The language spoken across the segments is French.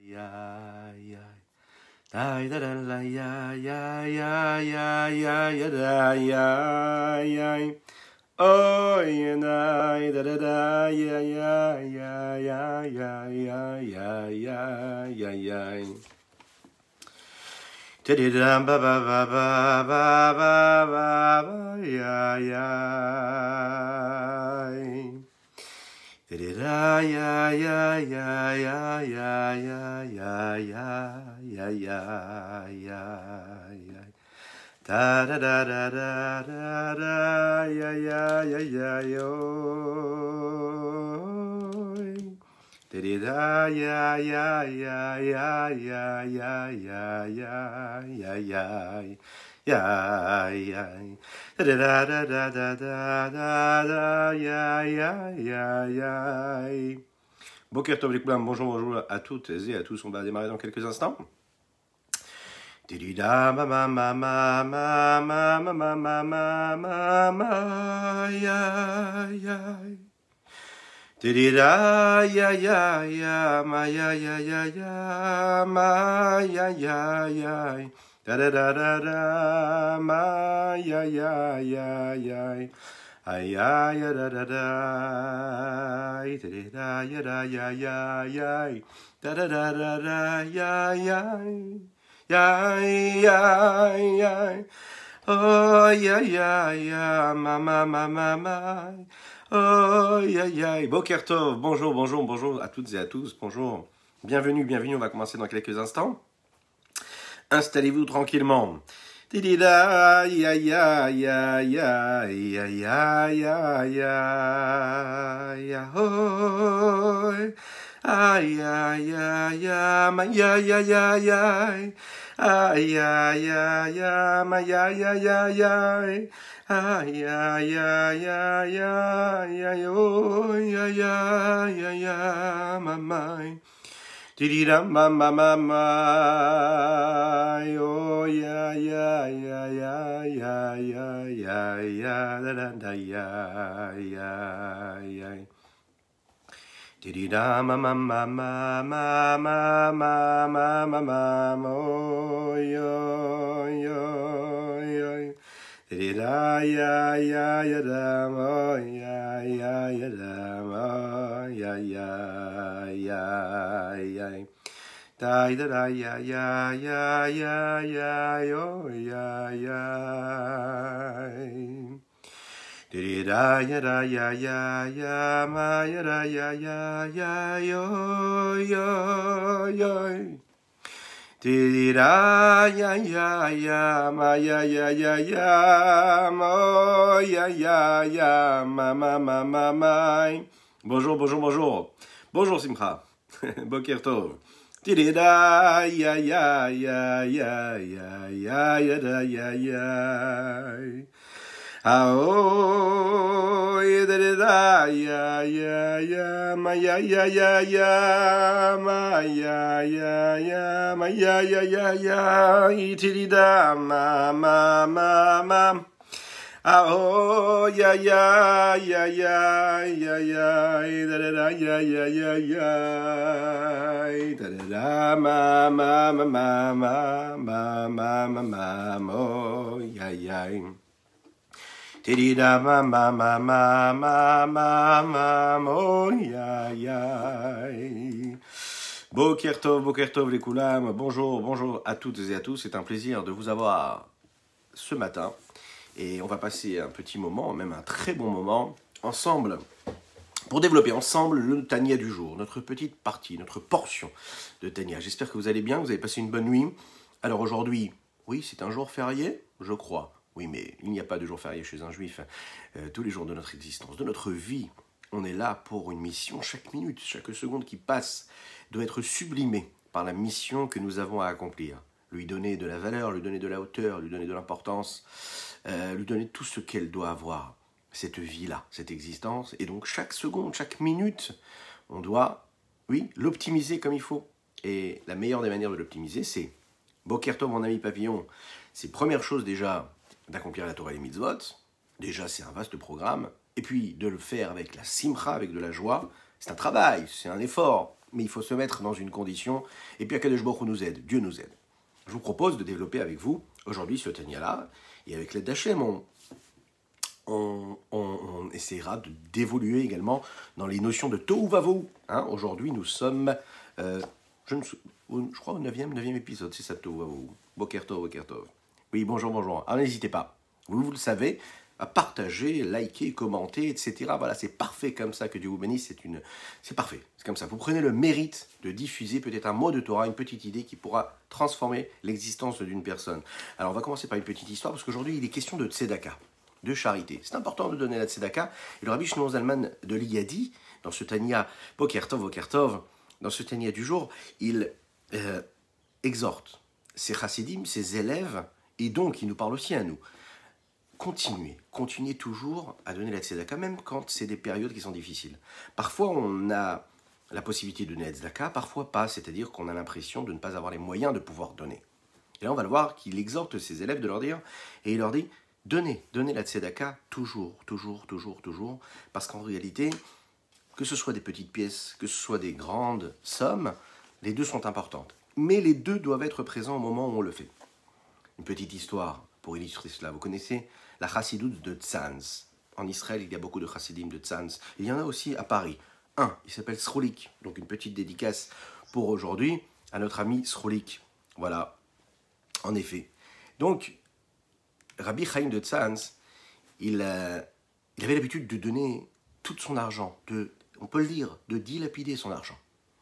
ya ya da da da la ya ya ya ya ya ya da ya ya oh ya da da da ya ya ya ya ya ya ya ya ya ya da ba ba ba ba ba ba ba ya ya da ya ya ya ya ya ya ya ya ya ya ya da da da da da da da ya ya ya ya yo da ya ya ya ya ya ya ya ya ya ya ya ya da da da da da da da ya ya ya ya. Boker Tov les Koulam, bonjour à toutes et à tous, on va démarrer dans quelques instants. Didida ma ma ma ma ma ma ma ma ma ma ma ma ya ya Didida ya ya ya ma ya ya ya ya ma ya ya ya da da da da da ma ya ya ya ya ay ya ya da da da didida ya da ya ya ya da da da da da ya ya ya ya ya oh ya ya ya ma ma ma ma ma oh ya ya Boker Tov, bonjour bonjour bonjour à toutes et à tous, bonjour, bienvenue bienvenue, on va commencer dans quelques instants. Installez-vous tranquillement. Didida ya ya ya ya ya ya ya ya ya oh ay ya ya ya ma ya ya ya ya ay ya ya ya ma ya ya ya ya ay ya ya ya ya ya yo ya ya ya ya mama didida ma ma ma ma oh ya ya ya ya ya ya ya ya da da da ya ya ya didida ma ma ma ma ma ma ma ma ma ma oh yo yo yo didida ya ya ya da mo ya ya ya da mo ya ya ya ya da da da ya ya ya ya ya yo ya ya didida ya da ya ya ya ma ya da ya ya ya yo yo yo didida ya ya ya ma ya ya ya ya mo ya ya ya ma ma ma ma ma. Bonjour bonjour bonjour bonjour Simcha Boker Tov didida ya ya ya ya ya ya ya da ya ya oh didida ya ya ya ma ya ya ya ya ma ya ya ya ma ya ya ya ya didida ma ma ma ma oh ya ya ya ya ya ya da da ya ya ya ya da da ma ma ma ma ma ma ma ma ma oh ya ya didida ma ma ma ma ma ma ma oh ya ya Boker Tov les Koulam, bonjour bonjour à toutes et à tous, c'est un plaisir de vous avoir ce matin. Et on va passer un petit moment, même un très bon moment, ensemble, pour développer ensemble le Tania du jour, notre petite partie, notre portion de Tania. J'espère que vous allez bien, vous avez passé une bonne nuit. Alors aujourd'hui, oui, c'est un jour férié, je crois. Oui, mais il n'y a pas de jour férié chez un juif. Tous les jours de notre existence, de notre vie, on est là pour une mission. Chaque minute, chaque seconde qui passe doit être sublimée par la mission que nous avons à accomplir. Lui donner de la valeur, lui donner de la hauteur, lui donner de l'importance, lui donner tout ce qu'elle doit avoir, cette vie-là, cette existence. Et donc chaque seconde, chaque minute, on doit, oui, l'optimiser comme il faut. Et la meilleure des manières de l'optimiser, c'est, Boker Tov, mon ami papillon, c'est première chose déjà d'accomplir la Torah et les mitzvot. Déjà, c'est un vaste programme. Et puis, de le faire avec la simcha, avec de la joie, c'est un travail, c'est un effort. mais il faut se mettre dans une condition, et puis Akadosh Baruch Hu nous aide, Dieu nous aide. Je vous propose de développer avec vous aujourd'hui ce Tanya-là, et avec l'aide d'Hachem, on essaiera d'évoluer également dans les notions de Tohu Vavohu. Hein, aujourd'hui, nous sommes, je crois, au 9e épisode, c'est ça, Tohu Vavohu. Boker Tov, Boker Tov. Oui, bonjour, bonjour. Alors n'hésitez pas, vous le savez, à partager, liker, commenter, etc. Voilà, c'est parfait comme ça, que Dieu vous bénisse, c'est parfait, c'est comme ça. Vous prenez le mérite de diffuser peut-être un mot de Torah, une petite idée qui pourra transformer l'existence d'une personne. Alors on va commencer par une petite histoire, parce qu'aujourd'hui il est question de tzedaka, de charité. C'est important de donner la tzedaka, et le Rabbi Shlomo Zalman de Liadi, dans ce Tanya Boker Tov, dans ce Tanya du jour, il exhorte ses chassidim, ses élèves, et donc il nous parle aussi à nous. Continuez toujours à donner la tzedaka, même quand c'est des périodes qui sont difficiles. Parfois, on a la possibilité de donner la tzedaka, parfois pas, c'est-à-dire qu'on a l'impression de ne pas avoir les moyens de pouvoir donner. Et là, on va le voir qu'il exhorte ses élèves de leur dire, et il leur dit, donnez la tzedaka toujours, parce qu'en réalité, que ce soit des petites pièces, que ce soit des grandes sommes, les deux sont importantes. Mais les deux doivent être présents au moment où on le fait. Une petite histoire pour illustrer cela. Vous connaissez la chassidoute de Tzanz. En Israël, il y a beaucoup de chassidim de Tzanz. Il y en a aussi à Paris. Il s'appelle Srolik. Donc une petite dédicace pour aujourd'hui à notre ami Srolik. Voilà, en effet. Donc, Rabbi Chaim de Tzanz, il avait l'habitude de donner tout son argent, on peut le dire, de dilapider son argent.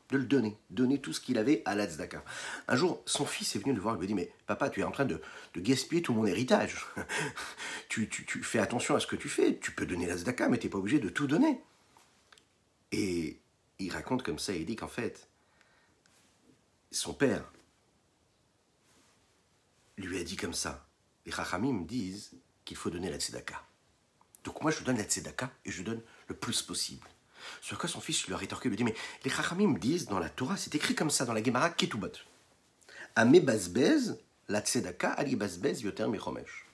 De le donner tout ce qu'il avait à la tzedaka. Un jour, son fils est venu le voir, il lui a dit, mais papa, tu es en train de gaspiller tout mon héritage. tu fais attention à ce que tu fais, tu peux donner la tzedaka, mais tu n'es pas obligé de tout donner. Et il raconte comme ça, il dit qu'en fait, son père lui a dit comme ça, les chachamim disent qu'il faut donner la tzedaka. Donc moi, je donne la tzedaka et je donne le plus possible. Sur quoi son fils lui a rétorqué, lui dit, mais les Chachamim disent dans la Torah, c'est écrit comme ça dans la Gemara Ketubot. Ame basbez, la tzedaka, ali basbez yoter mechomesh.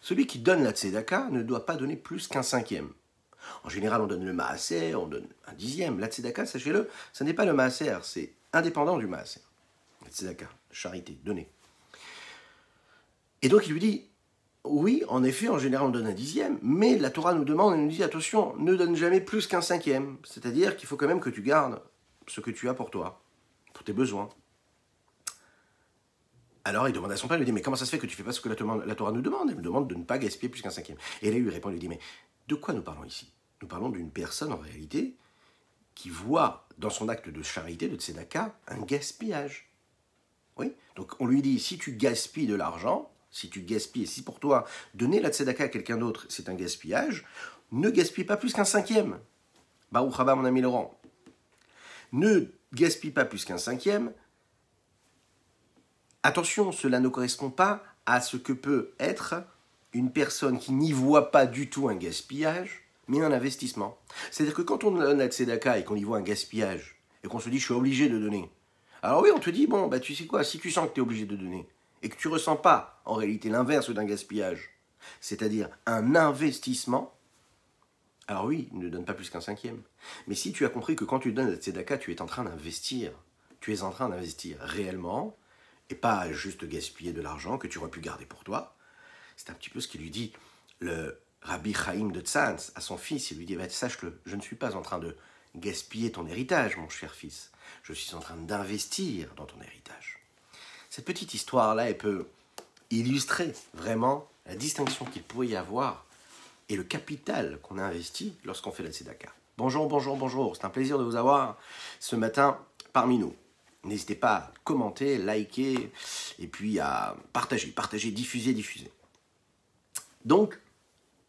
Celui qui donne la tzedaka ne doit pas donner plus qu'un cinquième. En général, on donne le maaser, on donne un dixième. La tzedaka, sachez-le, ce n'est pas le maaser, c'est indépendant du maaser. La tzedaka, charité, donner. Et donc il lui dit, oui, en effet, en général, on donne un dixième, mais la Torah nous demande, elle nous dit, attention, ne donne jamais plus qu'un cinquième. C'est-à-dire qu'il faut quand même que tu gardes ce que tu as pour toi, pour tes besoins. Alors il demande à son père, il lui dit, mais comment ça se fait que tu ne fais pas ce que la Torah nous demande? Elle nous demande de ne pas gaspiller plus qu'un cinquième. Et là, il lui répond, il lui dit, mais de quoi nous parlons ici? Nous parlons d'une personne, en réalité, qui voit dans son acte de charité, de tzedaka, un gaspillage. Oui. Donc on lui dit, si tu gaspilles de l'argent, si tu gaspilles, si pour toi, donner la tzedaka à quelqu'un d'autre, c'est un gaspillage, ne gaspille pas plus qu'un cinquième. Baruch haba, mon ami Laurent. Ne gaspille pas plus qu'un cinquième. Attention, cela ne correspond pas à ce que peut être une personne qui n'y voit pas du tout un gaspillage, mais un investissement. C'est-à-dire que quand on donne la tzedaka et qu'on y voit un gaspillage, et qu'on se dit, je suis obligé de donner. Alors oui, on te dit, bon, bah tu sais quoi, si tu sens que tu es obligé de donner, et que tu ne ressens pas, en réalité, l'inverse d'un gaspillage, c'est-à-dire un investissement, alors oui, ne donne pas plus qu'un cinquième. Mais si tu as compris que quand tu donnes la tzedaka, tu es en train d'investir, réellement, et pas juste gaspiller de l'argent que tu aurais pu garder pour toi, c'est un petit peu ce qu'il lui dit le Rabbi Chaim de Tzanz à son fils. Il lui dit, sache-le, je ne suis pas en train de gaspiller ton héritage, mon cher fils. Je suis en train d'investir dans ton héritage. Cette petite histoire-là, elle peut illustrer vraiment la distinction qu'il pourrait y avoir et le capital qu'on a investi lorsqu'on fait la tzedaka. Bonjour. C'est un plaisir de vous avoir ce matin parmi nous. N'hésitez pas à commenter, liker et puis à partager, diffuser. Donc,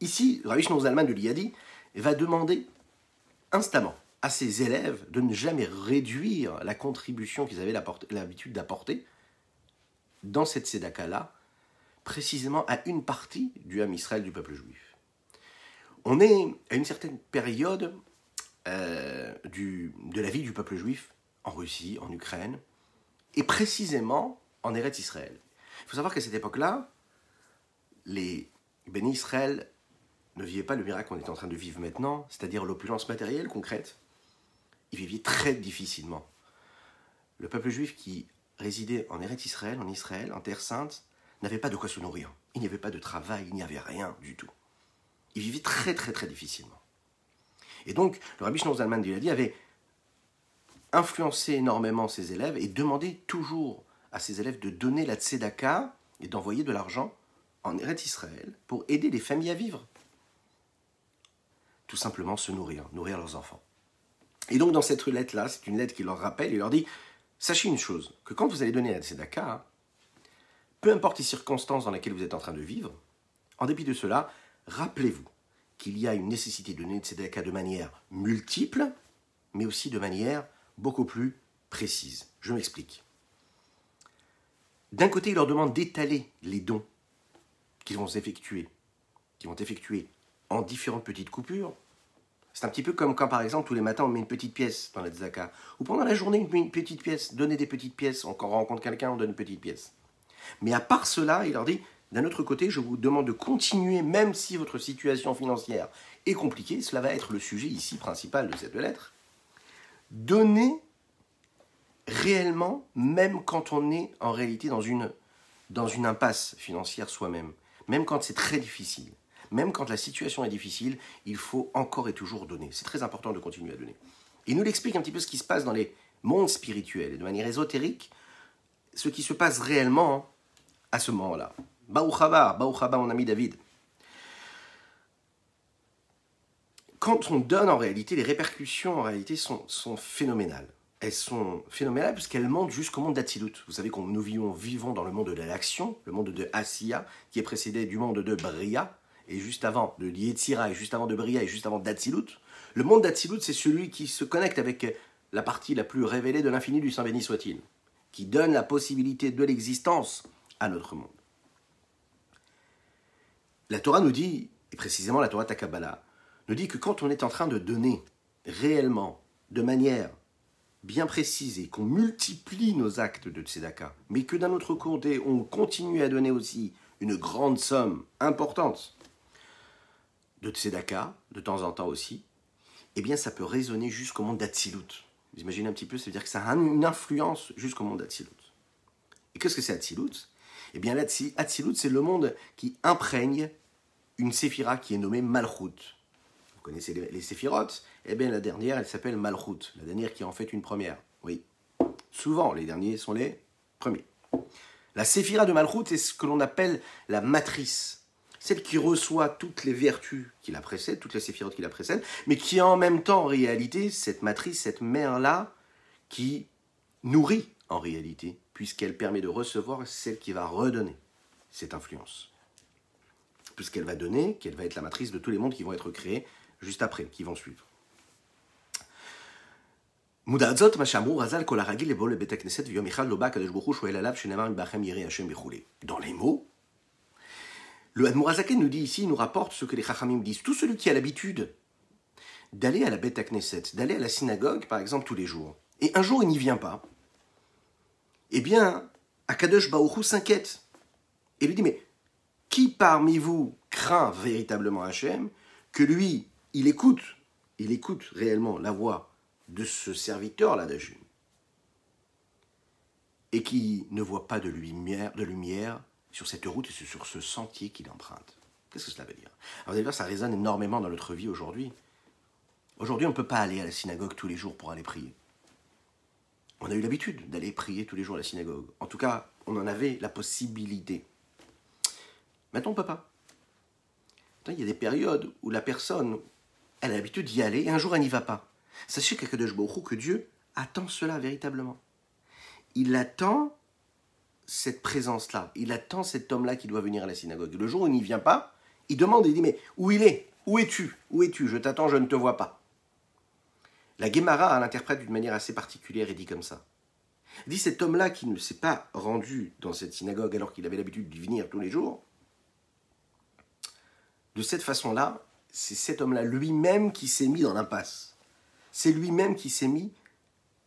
ici, Rabbi Shlomo Zalman de Liadi va demander instamment à ses élèves de ne jamais réduire la contribution qu'ils avaient l'habitude d'apporter dans cette tzedaka-là, précisément à une partie du Ham Israël, du peuple juif. On est à une certaine période de la vie du peuple juif en Russie, en Ukraine, et précisément en Eretz Israël. Il faut savoir qu'à cette époque-là, les bénis Israël ne vivaient pas le miracle qu'on est en train de vivre maintenant, c'est-à-dire l'opulence matérielle concrète. ils vivaient très difficilement. Le peuple juif qui résidait en Eretz Israël, en Israël, en Terre Sainte, n'avait pas de quoi se nourrir. Il n'y avait pas de travail, il n'y avait rien du tout. Ils vivaient très très très difficilement. Et donc, le Rabbi Shlomo Zalman d'Iladi avait influencé énormément ses élèves et demandé toujours à ses élèves de donner la tzedaka et d'envoyer de l'argent en Eretz Israël pour aider les familles à vivre. Tout simplement se nourrir, nourrir leurs enfants. Et donc dans cette lettre-là, c'est une lettre qui leur rappelle, il leur dit, sachez une chose, que quand vous allez donner la tzedaka, peu importe les circonstances dans lesquelles vous êtes en train de vivre, en dépit de cela, rappelez-vous qu'il y a une nécessité de donner la tzedaka de manière multiple, mais aussi de manière beaucoup plus précise. Je m'explique. D'un côté, il leur demande d'étaler les dons qu'ils vont effectuer en différentes petites coupures. C'est un petit peu comme quand, par exemple, tous les matins, on met une petite pièce dans la tzedaka. Ou pendant la journée, une petite pièce. Donnez des petites pièces. Quand on rencontre quelqu'un, on donne une petite pièce. Mais à part cela, il leur dit, d'un autre côté, je vous demande de continuer, même si votre situation financière est compliquée. Cela va être le sujet ici principal de cette lettre. Donnez réellement, même quand on est en réalité dans une impasse financière soi-même. Même quand c'est très difficile. Même quand la situation est difficile, il faut encore et toujours donner. C'est très important de continuer à donner. Il nous l'explique un petit peu ce qui se passe dans les mondes spirituels et de manière ésotérique, ce qui se passe réellement à ce moment-là. Baruch haba, mon ami David. Quand on donne en réalité, les répercussions en réalité sont phénoménales. Elles sont phénoménales puisqu'elles montent jusqu'au monde d'Atsilut. Vous savez que nous vivons dans le monde de l'action, le monde de Asiya, qui est précédé du monde de Bria, et juste avant de Yetzira, et juste avant de Bria, et juste avant d'Atsilut. Le monde d'Atsilut, c'est celui qui se connecte avec la partie la plus révélée de l'infini du Saint béni soit-il, qui donne la possibilité de l'existence à notre monde. La Torah nous dit, et précisément la Torah Takabala, nous dit que quand on est en train de donner réellement, de manière bien précise et qu'on multiplie nos actes de tzedaka, mais que d'un autre côté, on continue à donner aussi une grande somme importante de tzedaka, de temps en temps aussi, eh bien ça peut résonner jusqu'au monde d'Atsilut. Vous imaginez un petit peu, ça veut dire que ça a une influence jusqu'au monde d'Atsilut. Et qu'est-ce que c'est Atsilut ? Eh bien Atsilut, c'est le monde qui imprègne une séphira qui est nommée Malchut. Vous connaissez les séphirotes ? Eh bien la dernière, elle s'appelle Malchut, la dernière qui est en fait une première. Oui, souvent les derniers sont les premiers. La séphira de Malchut est ce que l'on appelle la matrice, celle qui reçoit toutes les vertus qui la précèdent, toutes les séphirotes qui la précèdent, mais qui est en même temps, en réalité, cette matrice, cette mère-là, qui nourrit, en réalité, puisqu'elle permet de recevoir celle qui va redonner cette influence. Puisqu'elle va donner, qu'elle va être la matrice de tous les mondes qui vont être créés juste après, qui vont suivre. Dans les mots, le Admour Hazaken nous dit ici, il nous rapporte ce que les Chachamim disent. Tout celui qui a l'habitude d'aller à la Beth Knesset, d'aller à la synagogue, par exemple, tous les jours, et un jour il n'y vient pas, eh bien, Akadosh Baruch Hu s'inquiète. Et lui dit, mais qui parmi vous craint véritablement Hachem, que lui, il écoute réellement la voix de ce serviteur-là d'Hachem, et qui ne voit pas de lumière sur cette route et sur ce sentier qu'il emprunte. Qu'est-ce que cela veut dire ? Alors vous allez voir, ça résonne énormément dans notre vie aujourd'hui. Aujourd'hui, on ne peut pas aller à la synagogue tous les jours pour aller prier. On a eu l'habitude d'aller prier tous les jours à la synagogue. En tout cas, on en avait la possibilité. Maintenant, on ne peut pas. Il y a des périodes où la personne, elle a l'habitude d'y aller et un jour, elle n'y va pas. Sachez que Dieu attend cela véritablement. Il attend cette présence-là. Il attend cet homme-là qui doit venir à la synagogue. Et le jour où il n'y vient pas, il demande, il dit, mais où il est ? Où es-tu ? Où es-tu ? Je t'attends, je ne te vois pas. La Guémara l'interprète d'une manière assez particulière et dit comme ça. Il dit, cet homme-là qui ne s'est pas rendu dans cette synagogue alors qu'il avait l'habitude d'y venir tous les jours, de cette façon-là, c'est cet homme-là lui-même qui s'est mis dans l'impasse. C'est lui-même qui s'est mis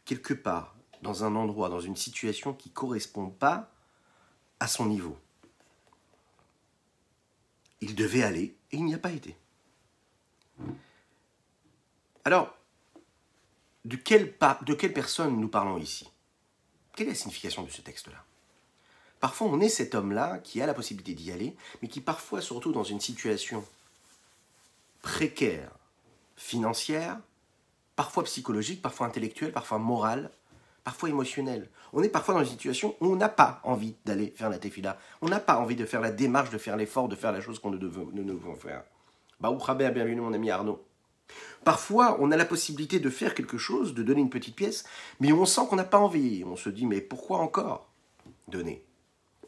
quelque part, dans un endroit, dans une situation qui ne correspond pas à son niveau. Il devait aller et il n'y a pas été. Alors, de quelle personne nous parlons ici? Quelle est la signification de ce texte-là? Parfois, on est cet homme-là qui a la possibilité d'y aller, mais qui parfois se retrouve dans une situation précaire, financière, parfois psychologique, parfois intellectuelle, parfois morale, parfois émotionnelle. On est parfois dans une situation où on n'a pas envie d'aller faire la tefila. On n'a pas envie de faire la démarche, de faire l'effort, de faire la chose qu'on ne devons faire. Baruch Rabé, bienvenue mon ami Arnaud. Parfois, on a la possibilité de faire quelque chose, de donner une petite pièce, mais on sent qu'on n'a pas envie. On se dit, mais pourquoi encore donner?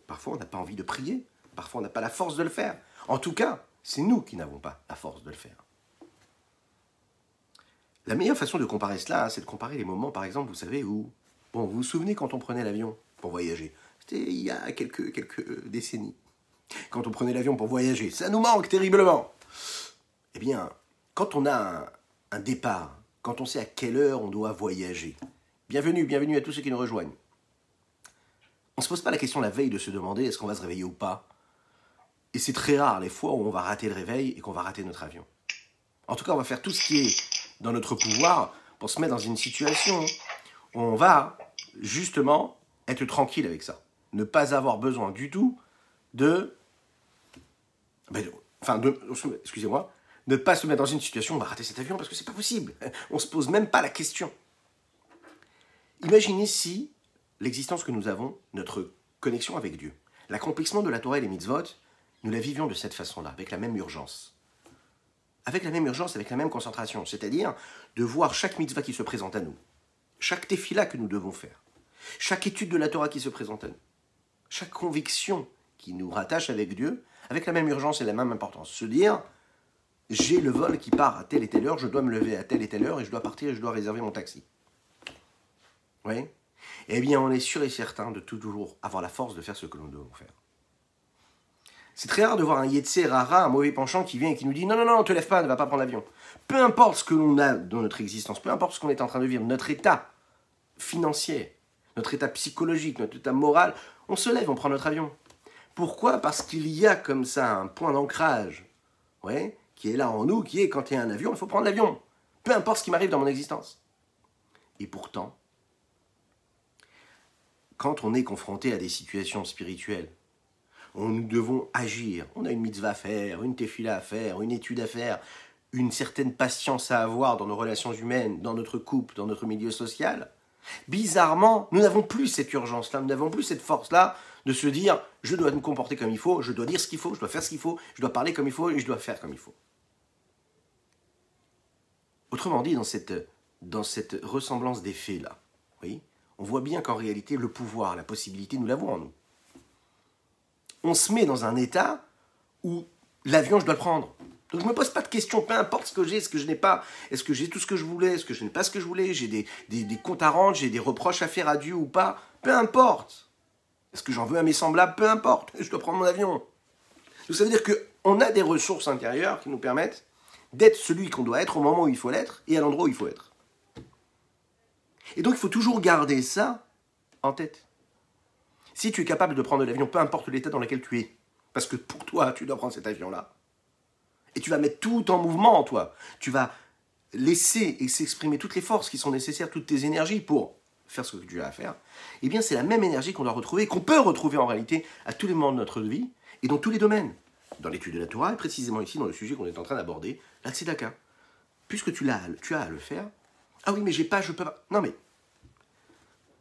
Parfois, on n'a pas envie de prier. Parfois, on n'a pas la force de le faire. En tout cas, c'est nous qui n'avons pas la force de le faire. La meilleure façon de comparer cela, c'est de comparer les moments, par exemple, vous savez, où... Bon, vous vous souvenez quand on prenait l'avion pour voyager? C'était il y a quelques décennies. Quand on prenait l'avion pour voyager, ça nous manque terriblement. Eh bien, quand on a un départ, quand on sait à quelle heure on doit voyager, bienvenue à tous ceux qui nous rejoignent. On ne se pose pas la question la veille de se demander est-ce qu'on va se réveiller ou pas. Et c'est très rare les fois où on va rater le réveil et qu'on va rater notre avion. En tout cas, on va faire tout ce qui est dans notre pouvoir pour se mettre dans une situation où on va justement être tranquille avec ça. Ne pas avoir besoin du tout excusez-moi, ne pas se mettre dans une situation où on va rater cet avion parce que c'est pas possible. On ne se pose même pas la question. Imaginez si l'existence que nous avons, notre connexion avec Dieu, l'accomplissement de la Torah et les mitzvot, nous la vivions de cette façon-là, avec la même urgence. Avec la même urgence, avec la même concentration. C'est-à-dire de voir chaque mitzvah qui se présente à nous, chaque tefila que nous devons faire, chaque étude de la Torah qui se présente à nous, chaque conviction qui nous rattache avec Dieu, avec la même urgence et la même importance. Se dire, j'ai le vol qui part à telle et telle heure, je dois me lever à telle et telle heure et je dois partir et je dois réserver mon taxi. Oui. Eh bien, on est sûr et certain de toujours avoir la force de faire ce que nous devons faire. C'est très rare de voir un Yetzer Hara, un mauvais penchant qui vient et qui nous dit non, ne te lève pas, ne va pas prendre l'avion. Peu importe ce que l'on a dans notre existence, peu importe ce qu'on est en train de vivre, notre état financier, notre état psychologique, notre état moral, on se lève, on prend notre avion. Pourquoi? Parce qu'il y a comme ça un point d'ancrage, ouais, qui est là en nous, qui est quand il y a un avion, il faut prendre l'avion. Peu importe ce qui m'arrive dans mon existence. Et pourtant, quand on est confronté à des situations spirituelles, nous devons agir. On a une mitzvah à faire, une tefila à faire, une étude à faire, une certaine patience à avoir dans nos relations humaines, dans notre couple, dans notre milieu social. Bizarrement, nous n'avons plus cette urgence-là, nous n'avons plus cette force-là de se dire « je dois me comporter comme il faut, je dois dire ce qu'il faut, je dois faire ce qu'il faut, je dois parler comme il faut et je dois faire comme il faut ». Autrement dit, dans cette ressemblance des faits-là, oui, on voit bien qu'en réalité, le pouvoir, la possibilité, nous l'avons en nous. On se met dans un état où l'avion, je dois le prendre. Donc je ne me pose pas de questions, peu importe ce que j'ai, ce que je n'ai pas. Est-ce que j'ai tout ce que je voulais, est-ce que je n'ai pas ce que je voulais, j'ai des comptes à rendre, j'ai des reproches à faire à Dieu ou pas. Peu importe. Est-ce que j'en veux à mes semblables? Peu importe. Je dois prendre mon avion. Donc ça veut dire qu'on a des ressources intérieures qui nous permettent d'être celui qu'on doit être au moment où il faut l'être et à l'endroit où il faut être. Et donc il faut toujours garder ça en tête. Si tu es capable de prendre l'avion, peu importe l'état dans lequel tu es, parce que pour toi, tu dois prendre cet avion-là, et tu vas mettre tout en mouvement en toi, tu vas laisser et s'exprimer toutes les forces qui sont nécessaires, toutes tes énergies pour faire ce que tu as à faire, eh bien c'est la même énergie qu'on doit retrouver, qu'on peut retrouver en réalité à tous les moments de notre vie et dans tous les domaines. Dans l'étude de la Torah, et précisément ici dans le sujet qu'on est en train d'aborder, la tzedaka. Puisque tu as à le faire, ah oui mais j'ai pas, je peux pas. Non mais,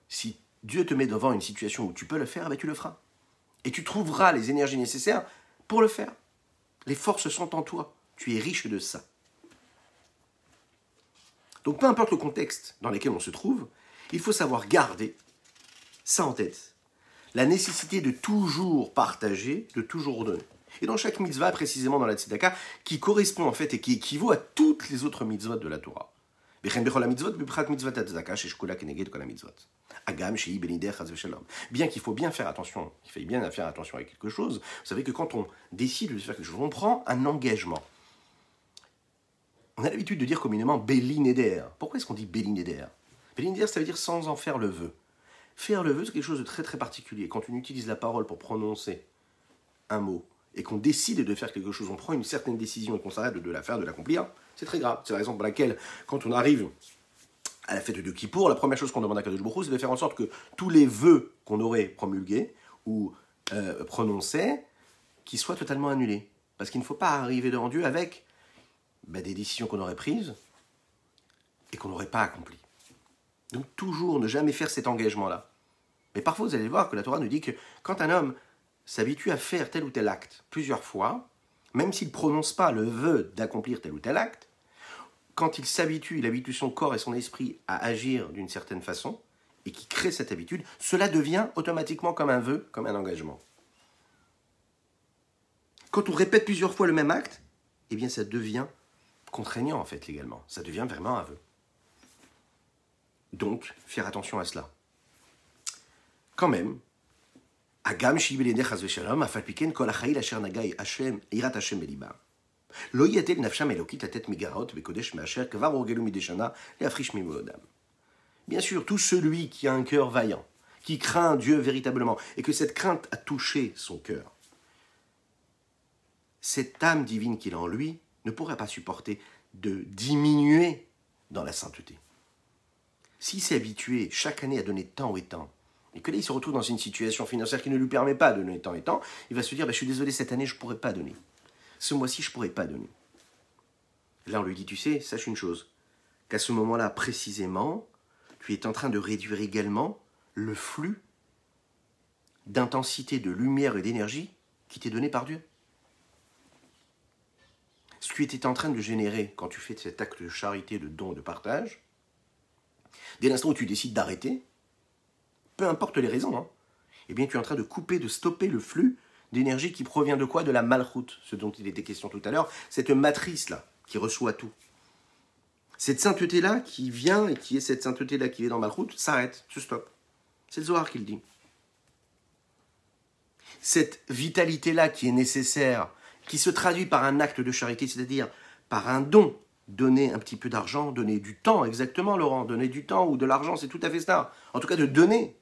si Dieu te met devant une situation où tu peux le faire, ben tu le feras. Et tu trouveras les énergies nécessaires pour le faire. Les forces sont en toi. Tu es riche de ça. Donc peu importe le contexte dans lequel on se trouve, il faut savoir garder ça en tête. La nécessité de toujours partager, de toujours donner. Et dans chaque mitzvah, précisément dans la tzedaka, qui correspond en fait et qui équivaut à toutes les autres mitzvot de la Torah. Bien qu'il faut bien faire attention, il faut bien faire attention à quelque chose, vous savez que quand on décide de faire quelque chose, on prend un engagement. On a l'habitude de dire communément Beli Neder. Pourquoi est-ce qu'on dit Beli Neder? Beli Neder, ça veut dire sans en faire le vœu. Faire le vœu, c'est quelque chose de très très particulier. Quand on utilise la parole pour prononcer un mot et qu'on décide de faire quelque chose, on prend une certaine décision et qu'on s'arrête de la faire, de l'accomplir, c'est très grave. C'est la raison pour laquelle, quand on arrive à la fête de Kippour, la première chose qu'on demande à Kadosh Baruch Hu, c'est de faire en sorte que tous les vœux qu'on aurait promulgués ou prononcés, qu'ils soient totalement annulés. Parce qu'il ne faut pas arriver devant Dieu avec des décisions qu'on aurait prises et qu'on n'aurait pas accomplies. Donc toujours ne jamais faire cet engagement-là. Mais parfois vous allez voir que la Torah nous dit que quand un homme s'habitue à faire tel ou tel acte plusieurs fois, même s'il ne prononce pas le vœu d'accomplir tel ou tel acte, quand il s'habitue, il habitue son corps et son esprit à agir d'une certaine façon, et qui crée cette habitude, cela devient automatiquement comme un vœu, comme un engagement. Quand on répète plusieurs fois le même acte, eh bien ça devient contraignant en fait légalement. Ça devient vraiment un vœu. Donc, faire attention à cela. Quand même, Agam shibelene chas v'shalom, afal piken kol hachayil asher nagai Hashem, irat Hashem beliba. Lo yatel nafsham elokit atet megarot bekodesh me'asher kvar orgelu mideshana le'afrish mimodam. Bien sûr, tout celui qui a un cœur vaillant, qui craint Dieu véritablement, et que cette crainte a touché son cœur, cette âme divine qu'il a en lui ne pourrait pas supporter de diminuer dans la sainteté. S'il s'est habitué chaque année à donner tant et tant, et que là il se retrouve dans une situation financière qui ne lui permet pas de donner tant et tant, il va se dire, je suis désolé, cette année je ne pourrai pas donner. Ce mois-ci je ne pourrai pas donner. Là on lui dit, tu sais, sache une chose, qu'à ce moment-là précisément, tu es en train de réduire également le flux d'intensité, de lumière et d'énergie qui t'est donné par Dieu. Ce que tu étais en train de générer quand tu fais cet acte de charité, de don, de partage, dès l'instant où tu décides d'arrêter, peu importe les raisons, eh bien tu es en train de couper, de stopper le flux d'énergie qui provient de quoi? De la malchoute, ce dont il était question tout à l'heure, cette matrice-là qui reçoit tout. Cette sainteté-là qui vient, et qui est cette sainteté-là qui est dans malchoute, s'arrête, se stoppe. C'est le Zohar qui le dit. Cette vitalité-là qui est nécessaire, qui se traduit par un acte de charité, c'est-à-dire par un don, donner un petit peu d'argent, donner du temps, exactement Laurent, donner du temps ou de l'argent, c'est tout à fait ça. En tout cas de donner.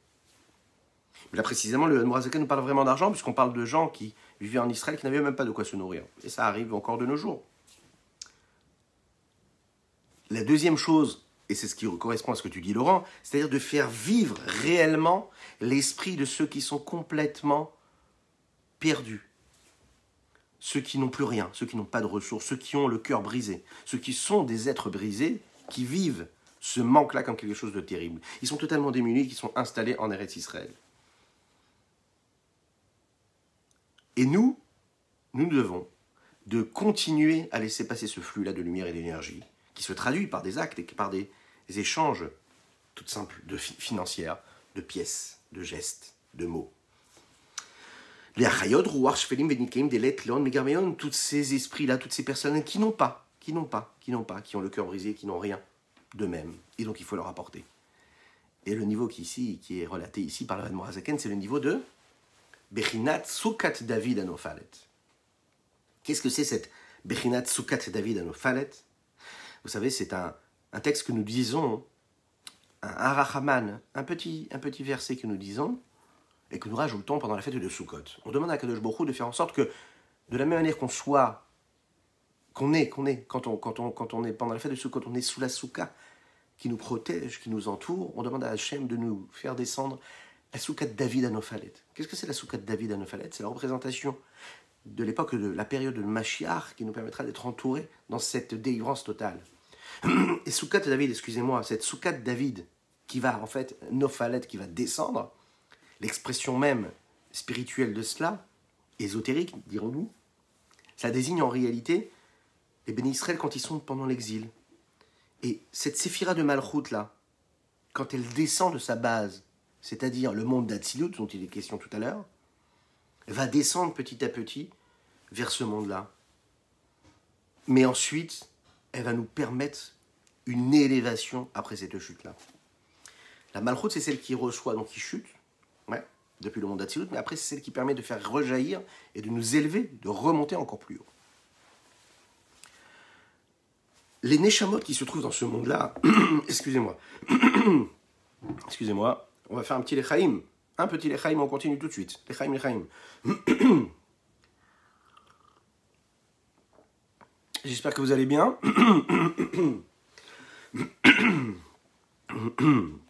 Mais là précisément, le Mourazaken nous parle vraiment d'argent, puisqu'on parle de gens qui vivaient en Israël qui n'avaient même pas de quoi se nourrir. Et ça arrive encore de nos jours. La deuxième chose, et c'est ce qui correspond à ce que tu dis Laurent, c'est-à-dire de faire vivre réellement l'esprit de ceux qui sont complètement perdus. Ceux qui n'ont plus rien, ceux qui n'ont pas de ressources, ceux qui ont le cœur brisé, ceux qui sont des êtres brisés, qui vivent ce manque-là comme quelque chose de terrible. Ils sont totalement démunis, qui sont installés en Eretz Israël. Et nous devons de continuer à laisser passer ce flux-là de lumière et d'énergie, qui se traduit par des actes et par des échanges tout simples, financières, de pièces, de gestes, de mots. Les achayot, rouar, shfelim, venikeim, delet, leon, megarmeon, tous ces esprits-là, toutes ces personnes qui ont le cœur brisé, qui n'ont rien d'eux-mêmes. Et donc il faut leur apporter. Et le niveau qui est relaté ici par le Mourazaken, c'est le niveau de Bechinat Sukat David Anofalet. Qu'est-ce que c'est cette Bechinat Sukat David Anofalet? Vous savez, c'est un texte que nous disons, un Arachaman, un petit verset que nous disons, et que nous rajoutons pendant la fête de Sukkot. On demande à Kadosh Baruch Hu de faire en sorte que, de la même manière quand on est pendant la fête de Sukkot, on est sous la souka qui nous protège, qui nous entoure, on demande à Hachem de nous faire descendre la souka de David Anofalet. Qu'est-ce que c'est la souka de David Anofalet? C'est la représentation de l'époque de la période de Mashiach qui nous permettra d'être entourés dans cette délivrance totale. Et souka de David, excusez-moi, cette souka de David qui va en fait, Nofalet qui va descendre, l'expression même spirituelle de cela, ésotérique, dirons-nous, ça désigne en réalité les bénis Israël quand ils sont pendant l'exil. Et cette séphira de Malchut là, quand elle descend de sa base, c'est-à-dire le monde d'Atsilut, dont il est question tout à l'heure, va descendre petit à petit vers ce monde-là. Mais ensuite, elle va nous permettre une élévation après cette chute-là. La Malchut, c'est celle qui reçoit, donc qui chute, depuis le monde d'Atsilut, mais après c'est celle qui permet de faire rejaillir et de nous élever, de remonter encore plus haut. Les Neshamot qui se trouvent dans ce monde-là, excusez-moi, on va faire un petit Lechaim, on continue tout de suite, Lechaim. J'espère que vous allez bien.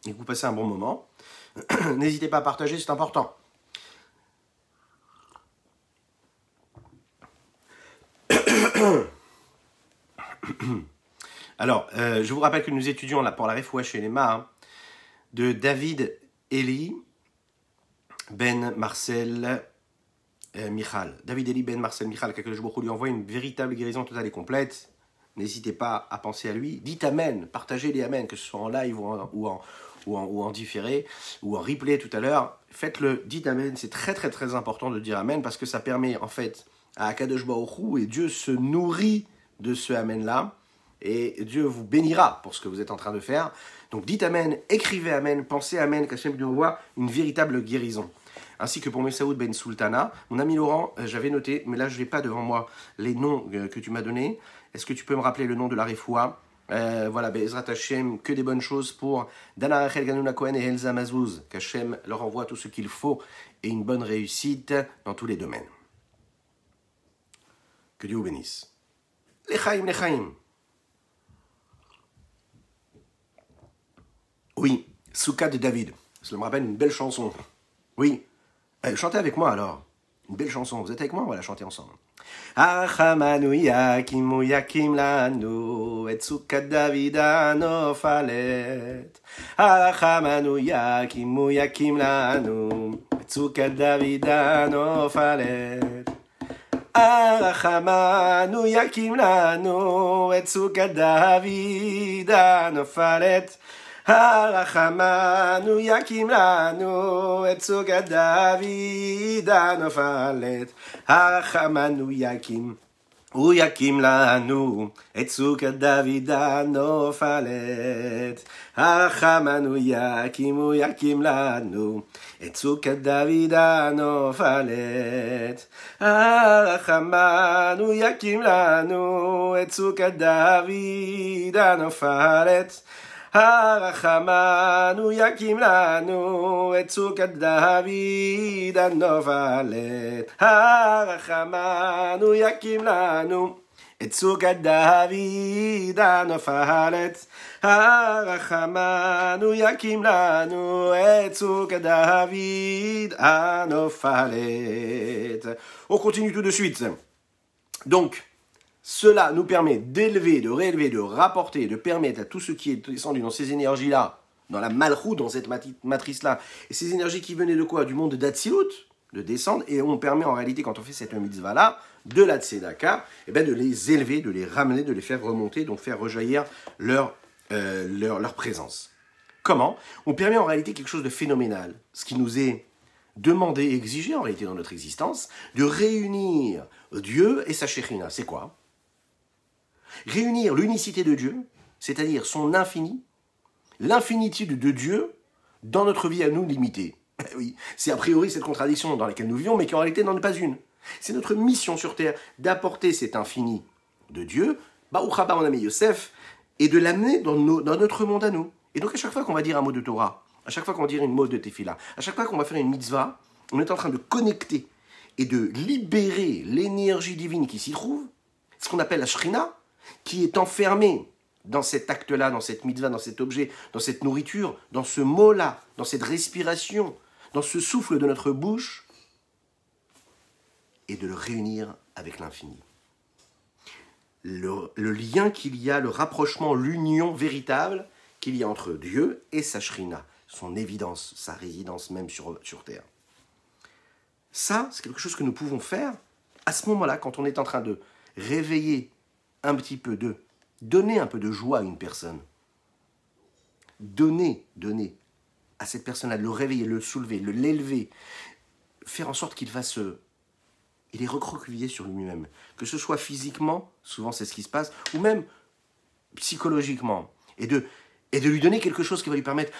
et que vous passez un bon moment, n'hésitez pas à partager, c'est important. Alors, je vous rappelle que nous étudions là pour la Refoua chez les Mains de David Eli Ben Marcel Michal. David Eli Ben Marcel Michal, qu'Akadosh Baruch Hu lui envoie une véritable guérison totale et complète. N'hésitez pas à penser à lui. Dites Amen, partagez les Amen, que ce soit en live ou en différé, ou en replay tout à l'heure. Faites-le, dites Amen, c'est très très très important de dire Amen, parce que ça permet en fait à Akadosh Baruch Hu, et Dieu se nourrit de ce Amen-là, et Dieu vous bénira pour ce que vous êtes en train de faire. Donc dites Amen, écrivez Amen, pensez Amen, qu'Hachem lui envoie une véritable guérison. Ainsi que pour Messaoud Ben Sultana. Mon ami Laurent, j'avais noté, mais là je n'ai pas devant moi les noms que tu m'as donnés. Est-ce que tu peux me rappeler le nom de la Refoua? Voilà, Bezrat Hashem, que des bonnes choses pour Dana Rachel Ganouna Cohen et Elza Mazouz. Qu'Hachem leur envoie tout ce qu'il faut et une bonne réussite dans tous les domaines. Que Dieu vous bénisse. Lechaim, Lechaim. Oui, Souka de David. Ça me rappelle une belle chanson. Oui, chantez avec moi alors. Une belle chanson. Vous êtes avec moi? On va la chanter ensemble. Achamanu yakimu yakim lanu et Souka David anofalet. Achamanu yakimu yakim lanu et Souka David anofalet. Arachamanu yakim lanu et Souka David anofalet. Arachamanu yakim lanu et Souka David anofalet. Arachamanu yakim lanu et Souka David anofalet. Arachamanu yakim lanu et Souka David anofalet. Arachamanu yakim lanu et Souka David anofalet. Arachamanu yakim lanu et Souka David anofalet. Arachamanu yakim lanu et Souka David anofalet. Arachamanu yakim lanu et Souka David anofalet. On continue tout de suite. Donc, cela nous permet d'élever, de réélever, de rapporter, de permettre à tout ce qui est descendu dans ces énergies-là, dans la malchut, dans cette matrice-là, et ces énergies qui venaient de quoi? Du monde d'Atsilut, de descendre, et on permet en réalité, quand on fait cette mitzvah-là, de la tzedaka, et bien de les élever, de les ramener, de les faire remonter, donc faire rejaillir leur présence. Comment? On permet en réalité quelque chose de phénoménal, ce qui nous est demandé et exigé en réalité dans notre existence, de réunir Dieu et sa Shekhinah. C'est quoi? Réunir l'unicité de Dieu, c'est-à-dire son infini, l'infinitude de Dieu dans notre vie à nous limitée. Oui, c'est a priori cette contradiction dans laquelle nous vivons, mais qui en réalité n'en est pas une. C'est notre mission sur Terre d'apporter cet infini de Dieu, Baruch haba mon ami Yosef, et de l'amener dans notre monde à nous. Et donc à chaque fois qu'on va dire un mot de Torah, à chaque fois qu'on va dire une mot de Tefila, à chaque fois qu'on va faire une mitzvah, on est en train de connecter et de libérer l'énergie divine qui s'y trouve, ce qu'on appelle la Shrina, qui est enfermée dans cet acte-là, dans cette mitzvah, dans cet objet, dans cette nourriture, dans ce mot-là, dans cette respiration, dans ce souffle de notre bouche, et de le réunir avec l'infini. Le lien qu'il y a, le rapprochement, l'union véritable qu'il y a entre Dieu et sa Shrina, son évidence, sa résidence même sur Terre. Ça, c'est quelque chose que nous pouvons faire à ce moment-là, quand on est en train de réveiller un petit peu donner un peu de joie à une personne. Donner à cette personne-là, le réveiller, le soulever, l'élever, faire en sorte qu'il est recroquevillé sur lui-même. Que ce soit physiquement, souvent c'est ce qui se passe, ou même psychologiquement. Et de lui donner quelque chose qui va lui permettre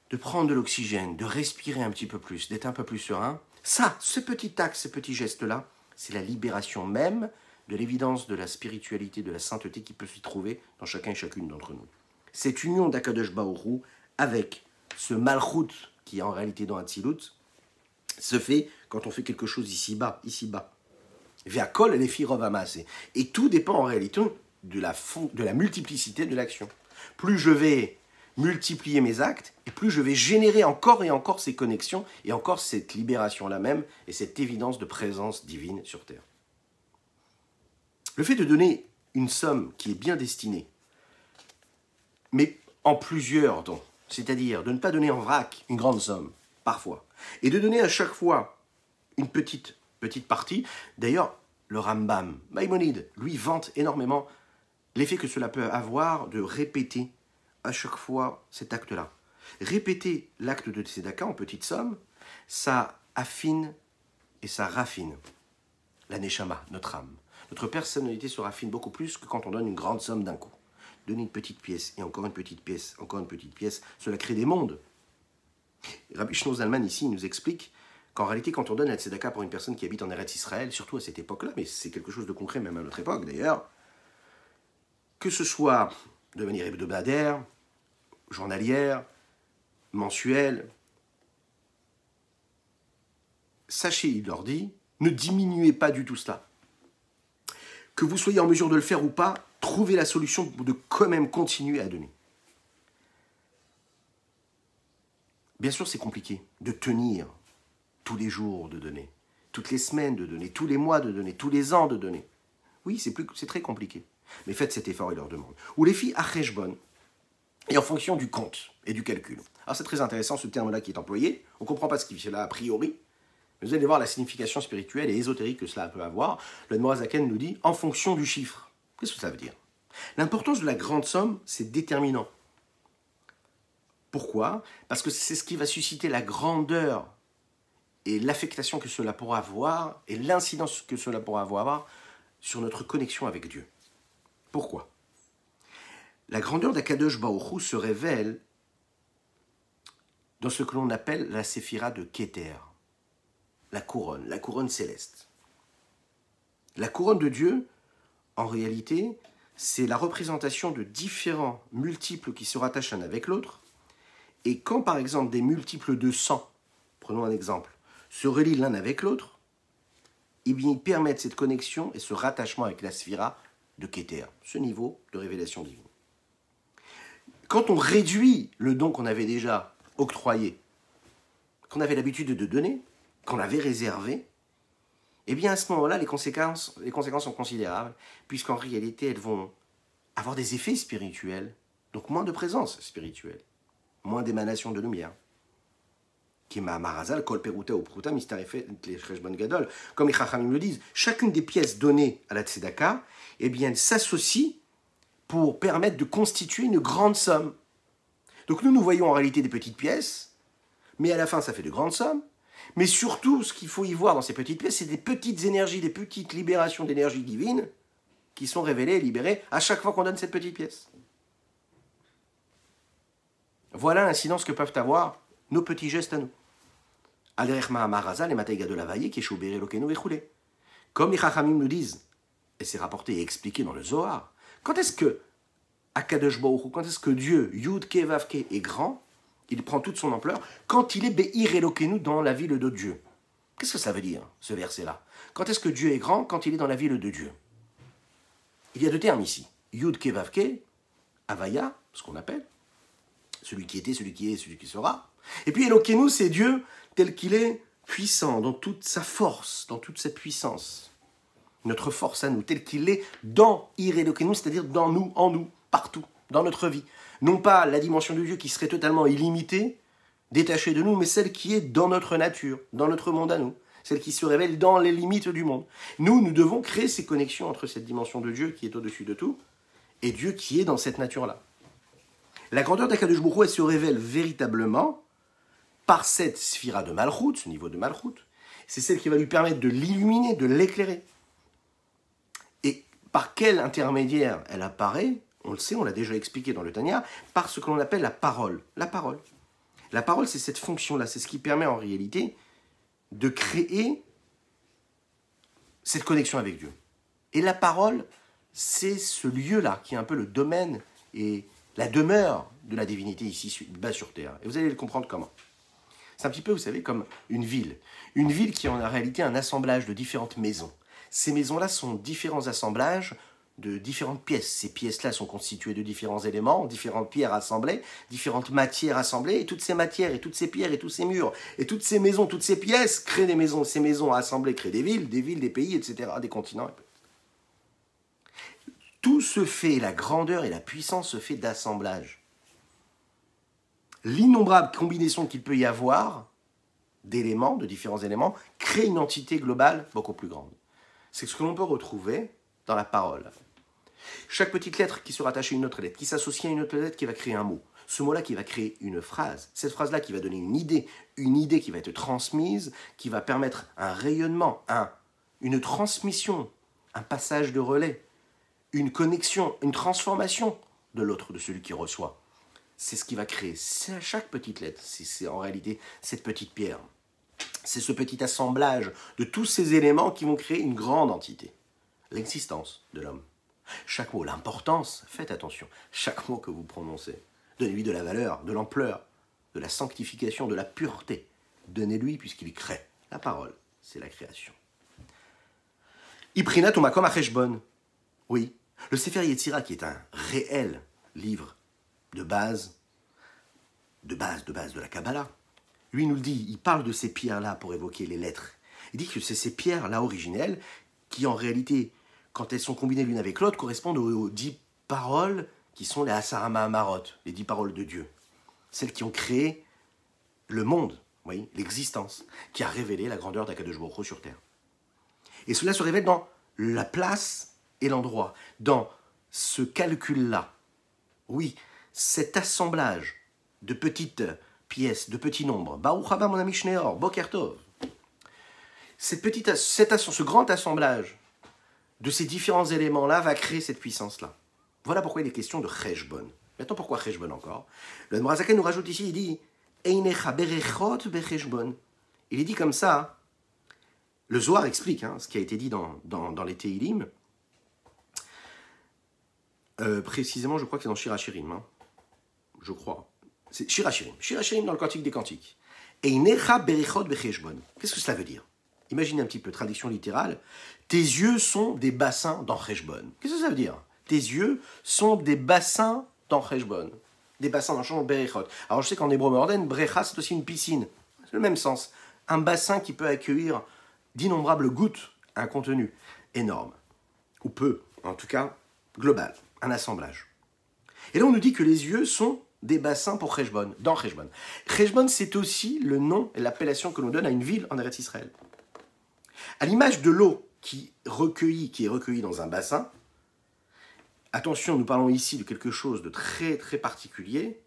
de prendre de l'oxygène, de respirer un petit peu plus, d'être un peu plus serein. Ça, ce petit acte, ce petit geste-là, c'est la libération même de l'évidence de la spiritualité, de la sainteté qui peut s'y trouver dans chacun et chacune d'entre nous. Cette union d'Akadosh Baruch Hu avec ce malchut qui est en réalité dans Hatzilut se fait quand on fait quelque chose ici-bas. Ve'akol lefi rov ha'maaseh. Et tout dépend en réalité de la multiplicité de l'action. Plus je vais multiplier mes actes, et plus je vais générer encore et encore ces connexions, et encore cette libération-là même, et cette évidence de présence divine sur Terre. Le fait de donner une somme qui est bien destinée, mais en plusieurs temps, c'est-à-dire de ne pas donner en vrac une grande somme, parfois, et de donner à chaque fois une petite partie. D'ailleurs, le Rambam, Maïmonide, lui vante énormément l'effet que cela peut avoir de répéter à chaque fois cet acte-là. Répéter l'acte de Tzedaka en petite somme, ça affine et ça raffine la Neshama, notre âme. Notre personnalité se raffine beaucoup plus que quand on donne une grande somme d'un coup. Donner une petite pièce, et encore une petite pièce, encore une petite pièce, cela crée des mondes. Rabbi Shlomo Zalman, ici, il nous explique qu'en réalité, quand on donne la tzedaka pour une personne qui habite en Eretz Israël, surtout à cette époque-là, mais c'est quelque chose de concret même à notre époque d'ailleurs, que ce soit de manière hebdomadaire, journalière, mensuelle, sachez, il leur dit, ne diminuez pas du tout cela. Que vous soyez en mesure de le faire ou pas, trouvez la solution de quand même continuer à donner. Bien sûr, c'est compliqué de tenir tous les jours de donner, toutes les semaines de donner, tous les mois de donner, tous les ans de donner. Oui, c'est très compliqué. Mais faites cet effort, il leur demande. Ou les filles acheshbon, et en fonction du compte et du calcul. Alors c'est très intéressant ce terme-là qui est employé. On ne comprend pas ce qu'il fait là a priori. Mais vous allez voir la signification spirituelle et ésotérique que cela peut avoir. Le Noazaken nous dit en fonction du chiffre. Qu'est-ce que ça veut dire? L'importance de la grande somme, c'est déterminant. Pourquoi? Parce que c'est ce qui va susciter la grandeur et l'affectation que cela pourra avoir et l'incidence que cela pourra avoir sur notre connexion avec Dieu. Pourquoi? La grandeur d'Akadosh Baruch Hu se révèle dans ce que l'on appelle la séphira de Keter, la couronne céleste. La couronne de Dieu, en réalité, c'est la représentation de différents multiples qui se rattachent l'un avec l'autre. Et quand, par exemple, des multiples de 100, prenons un exemple, se relient l'un avec l'autre, eh bien, ils permettent cette connexion et ce rattachement avec la sphira de Keter, ce niveau de révélation divine. Quand on réduit le don qu'on avait déjà octroyé, qu'on avait l'habitude de donner, qu'on avait réservé, eh bien, à ce moment-là, les conséquences sont considérables, puisqu'en réalité, elles vont avoir des effets spirituels, donc moins de présence spirituelle, moins d'émanation de lumière. Kima Marazal, Kol Peruta ou Pruta, Mistarefet, les Cheshbon Gadol, comme les Chachamim le disent, chacune des pièces données à la Tzedaka, eh bien, elle s'associe pour permettre de constituer une grande somme. Donc nous voyons en réalité des petites pièces, mais à la fin, ça fait de grandes sommes. Mais surtout, ce qu'il faut y voir dans ces petites pièces, c'est des petites énergies, des petites libérations d'énergie divine qui sont révélées et libérées à chaque fois qu'on donne cette petite pièce. Voilà l'incidence que peuvent avoir nos petits gestes à nous. Al-Rechma Maraza, les Mataïga de la Vaillée, qui est Choubéré Lokenu et Choulé. Comme les Chachamim nous disent, et c'est rapporté et expliqué dans le Zohar, quand est-ce que Akadosh Baruch Hu, quand est-ce que Dieu, Yud Ke Vav Ke, est grand, il prend toute son ampleur, quand il est Be'ir Elokenu dans la ville de Dieu. Qu'est-ce que ça veut dire, ce verset-là? Quand est-ce que Dieu est grand? Quand il est dans la ville de Dieu. Il y a deux termes ici. Yud Ke Vav Ke, Avaya, ce qu'on appelle, celui qui était, celui qui est, celui qui sera. Et puis Elokenu, c'est Dieu tel qu'il est puissant, dans toute sa force, dans toute cette puissance. Notre force à nous, tel qu'il est dans Ir Elokenu, c'est-à-dire dans nous, en nous, partout, dans notre vie. Non pas la dimension de Dieu qui serait totalement illimitée, détachée de nous, mais celle qui est dans notre nature, dans notre monde à nous, celle qui se révèle dans les limites du monde. Nous devons créer ces connexions entre cette dimension de Dieu qui est au-dessus de tout, et Dieu qui est dans cette nature-là. La grandeur d'Akadosh Baruch Hu, elle se révèle véritablement par cette sphira de Malchut, ce niveau de Malchut. C'est celle qui va lui permettre de l'illuminer, de l'éclairer. Et par quel intermédiaire elle apparaît? On le sait, on l'a déjà expliqué dans le Tanya, par ce que l'on appelle la parole. La parole. La parole, c'est cette fonction-là, c'est ce qui permet en réalité de créer cette connexion avec Dieu. Et la parole, c'est ce lieu-là qui est un peu le domaine et la demeure de la divinité ici bas sur terre. Et vous allez le comprendre comment. C'est un petit peu, vous savez, comme une ville. Une ville qui est en réalité un assemblage de différentes maisons. Ces maisons-là sont différents assemblages de différentes pièces. Ces pièces-là sont constituées de différents éléments, différentes pierres assemblées, différentes matières assemblées, et toutes ces matières, et toutes ces pierres, et tous ces murs, et toutes ces maisons, toutes ces pièces créent des maisons. Ces maisons assemblées créent des villes, des pays, etc., des continents. Tout se fait, la grandeur et la puissance se fait d'assemblage. L'innombrable combinaison qu'il peut y avoir d'éléments, de différents éléments, crée une entité globale beaucoup plus grande. C'est ce que l'on peut retrouver dans la parole. Chaque petite lettre qui se rattache à une autre lettre, qui s'associe à une autre lettre, qui va créer un mot. Ce mot-là qui va créer une phrase. Cette phrase-là qui va donner une idée qui va être transmise, qui va permettre un rayonnement, une transmission, un passage de relais, une connexion, une transformation de l'autre, de celui qui reçoit. C'est ce qui va créer chaque petite lettre. C'est en réalité cette petite pierre. C'est ce petit assemblage de tous ces éléments qui vont créer une grande entité. L'existence de l'homme. Chaque mot, l'importance, faites attention, chaque mot que vous prononcez, donnez-lui de la valeur, de l'ampleur, de la sanctification, de la pureté. Donnez-lui puisqu'il crée. La parole, c'est la création. Iprinat ou makom acheshbon. Oui, le Sefer Yetzira, qui est un réel livre de base de la Kabbalah, lui nous le dit, il parle de ces pierres-là pour évoquer les lettres. Il dit que c'est ces pierres-là originelles qui, en réalité, quand elles sont combinées l'une avec l'autre, correspondent aux 10 paroles qui sont les Asarama Amarot, les 10 paroles de Dieu. Celles qui ont créé le monde, oui, l'existence, qui a révélé la grandeur d'Akadosh Baruch Hu sur terre. Et cela se révèle dans la place et l'endroit, dans ce calcul-là. Oui, cet assemblage de petites pièces, de petits nombres. Baruch haba mon ami Shneor, Boker Tov. Ce grand assemblage de ces différents éléments-là va créer cette puissance-là. Voilà pourquoi il est question de Cheshbon. Maintenant, pourquoi Cheshbon encore? Le Mrazaka nous rajoute ici, il dit Einecha berechot becheshbon. Il est dit comme ça. Le Zohar explique ce qui a été dit dans les Teilim. Précisément, je crois que c'est dans Shirachirim. Je crois. C'est Shirachirim. Shirachirim dans le Cantique des Cantiques. Einecha berechot becheshbon. Qu'est-ce que cela veut dire? Imaginez un petit peu, traduction littérale. Tes yeux sont des bassins dans Cheshbon. Qu'est-ce que ça veut dire? Tes yeux sont des bassins dans Cheshbon. Des bassins dans le champ berechot. Alors je sais qu'en hébreu moderne, brecha c'est aussi une piscine. C'est le même sens. Un bassin qui peut accueillir d'innombrables gouttes, un contenu énorme. Ou peu, en tout cas, global. Un assemblage. Et là on nous dit que les yeux sont des bassins pour Cheshbon, dans Cheshbon. Cheshbon, c'est aussi le nom et l'appellation que l'on donne à une ville en Eretz Israël. À l'image de l'eau qui est recueillie dans un bassin, attention, nous parlons ici de quelque chose de très très particulier.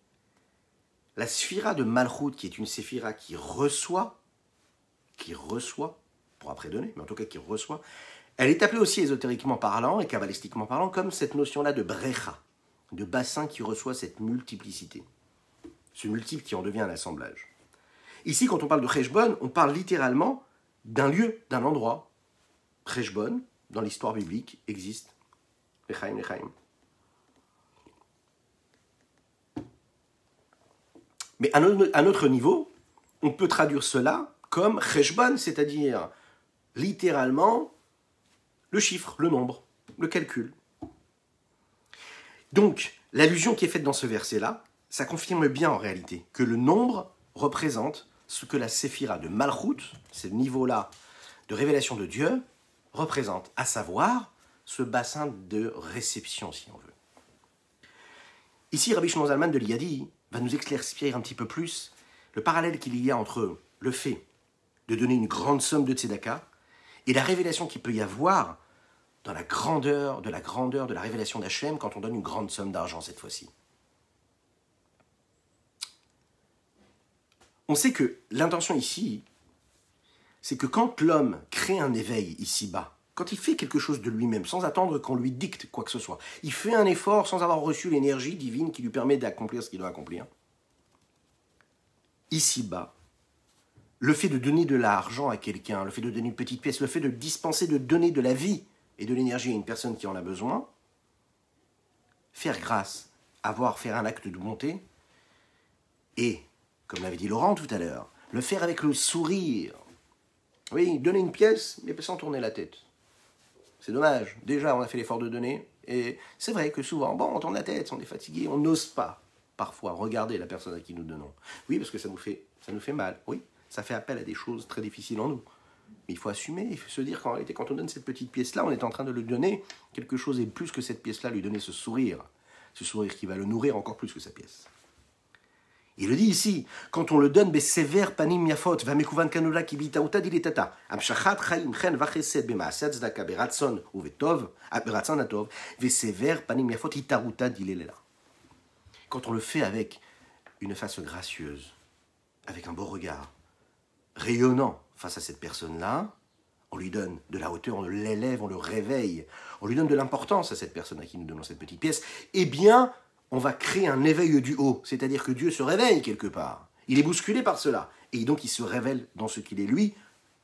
La sphira de Malchut, qui est une séphira qui reçoit, pour après donner, mais en tout cas qui reçoit, elle est appelée aussi ésotériquement parlant et kabbalistiquement parlant comme cette notion-là de brecha, de bassin qui reçoit cette multiplicité, ce multiple qui en devient un assemblage. Ici, quand on parle de Cheshbon, on parle littéralement d'un lieu, d'un endroit. Cheshbon, dans l'histoire biblique, existe. Lechaim. Mais à notre niveau, on peut traduire cela comme Cheshbon, c'est-à-dire littéralement le chiffre, le nombre, le calcul. Donc, l'allusion qui est faite dans ce verset-là, ça confirme bien en réalité que le nombre représente ce que la séphira de Malchut, ce niveau-là de révélation de Dieu, représente, à savoir ce bassin de réception, si on veut. Ici, Rabbi Shimon Zalman de Liadi va nous éclaircir un petit peu plus le parallèle qu'il y a entre le fait de donner une grande somme de tzedaka et la révélation qu'il peut y avoir dans la grandeur de la révélation d'Hachem quand on donne une grande somme d'argent cette fois-ci. On sait que l'intention ici, c'est que quand l'homme crée un éveil ici-bas, quand il fait quelque chose de lui-même, sans attendre qu'on lui dicte quoi que ce soit, il fait un effort sans avoir reçu l'énergie divine qui lui permet d'accomplir ce qu'il doit accomplir. Ici-bas, le fait de donner de l'argent à quelqu'un, le fait de donner une petite pièce, le fait de dispenser, de donner de la vie et de l'énergie à une personne qui en a besoin, faire grâce, faire un acte de bonté, et, comme l'avait dit Laurent tout à l'heure, le faire avec le sourire. Oui, donner une pièce, mais sans tourner la tête. C'est dommage. Déjà, on a fait l'effort de donner, Et c'est vrai que souvent, bon, on tourne la tête, on est fatigué, on n'ose pas parfois regarder la personne à qui nous donnons. Oui, parce que ça nous fait mal. Oui, ça fait appel à des choses très difficiles en nous. Mais il faut assumer, il faut se dire qu'en réalité, quand on donne cette petite pièce-là, on est en train de lui donner quelque chose et plus que cette pièce-là, lui donner ce sourire qui va le nourrir encore plus que sa pièce. Il le dit ici, quand on le donne, sévère panim yafot, va mekuvan kanula kibita uta diletata, amshachat chaim chen vachesed bemaasat zdaka beratson ou vetov, beratson atov, ve sévère panim yafot itaruta dilelela. Quand on le fait avec une face gracieuse, avec un beau regard, rayonnant face à cette personne-là, on lui donne de la hauteur, on l'élève, on le réveille, on lui donne de l'importance à cette personne à qui nous donnons cette petite pièce, eh bien, on va créer un éveil du haut, c'est-à-dire que Dieu se réveille quelque part. Il est bousculé par cela, et donc il se révèle dans ce qu'il est lui,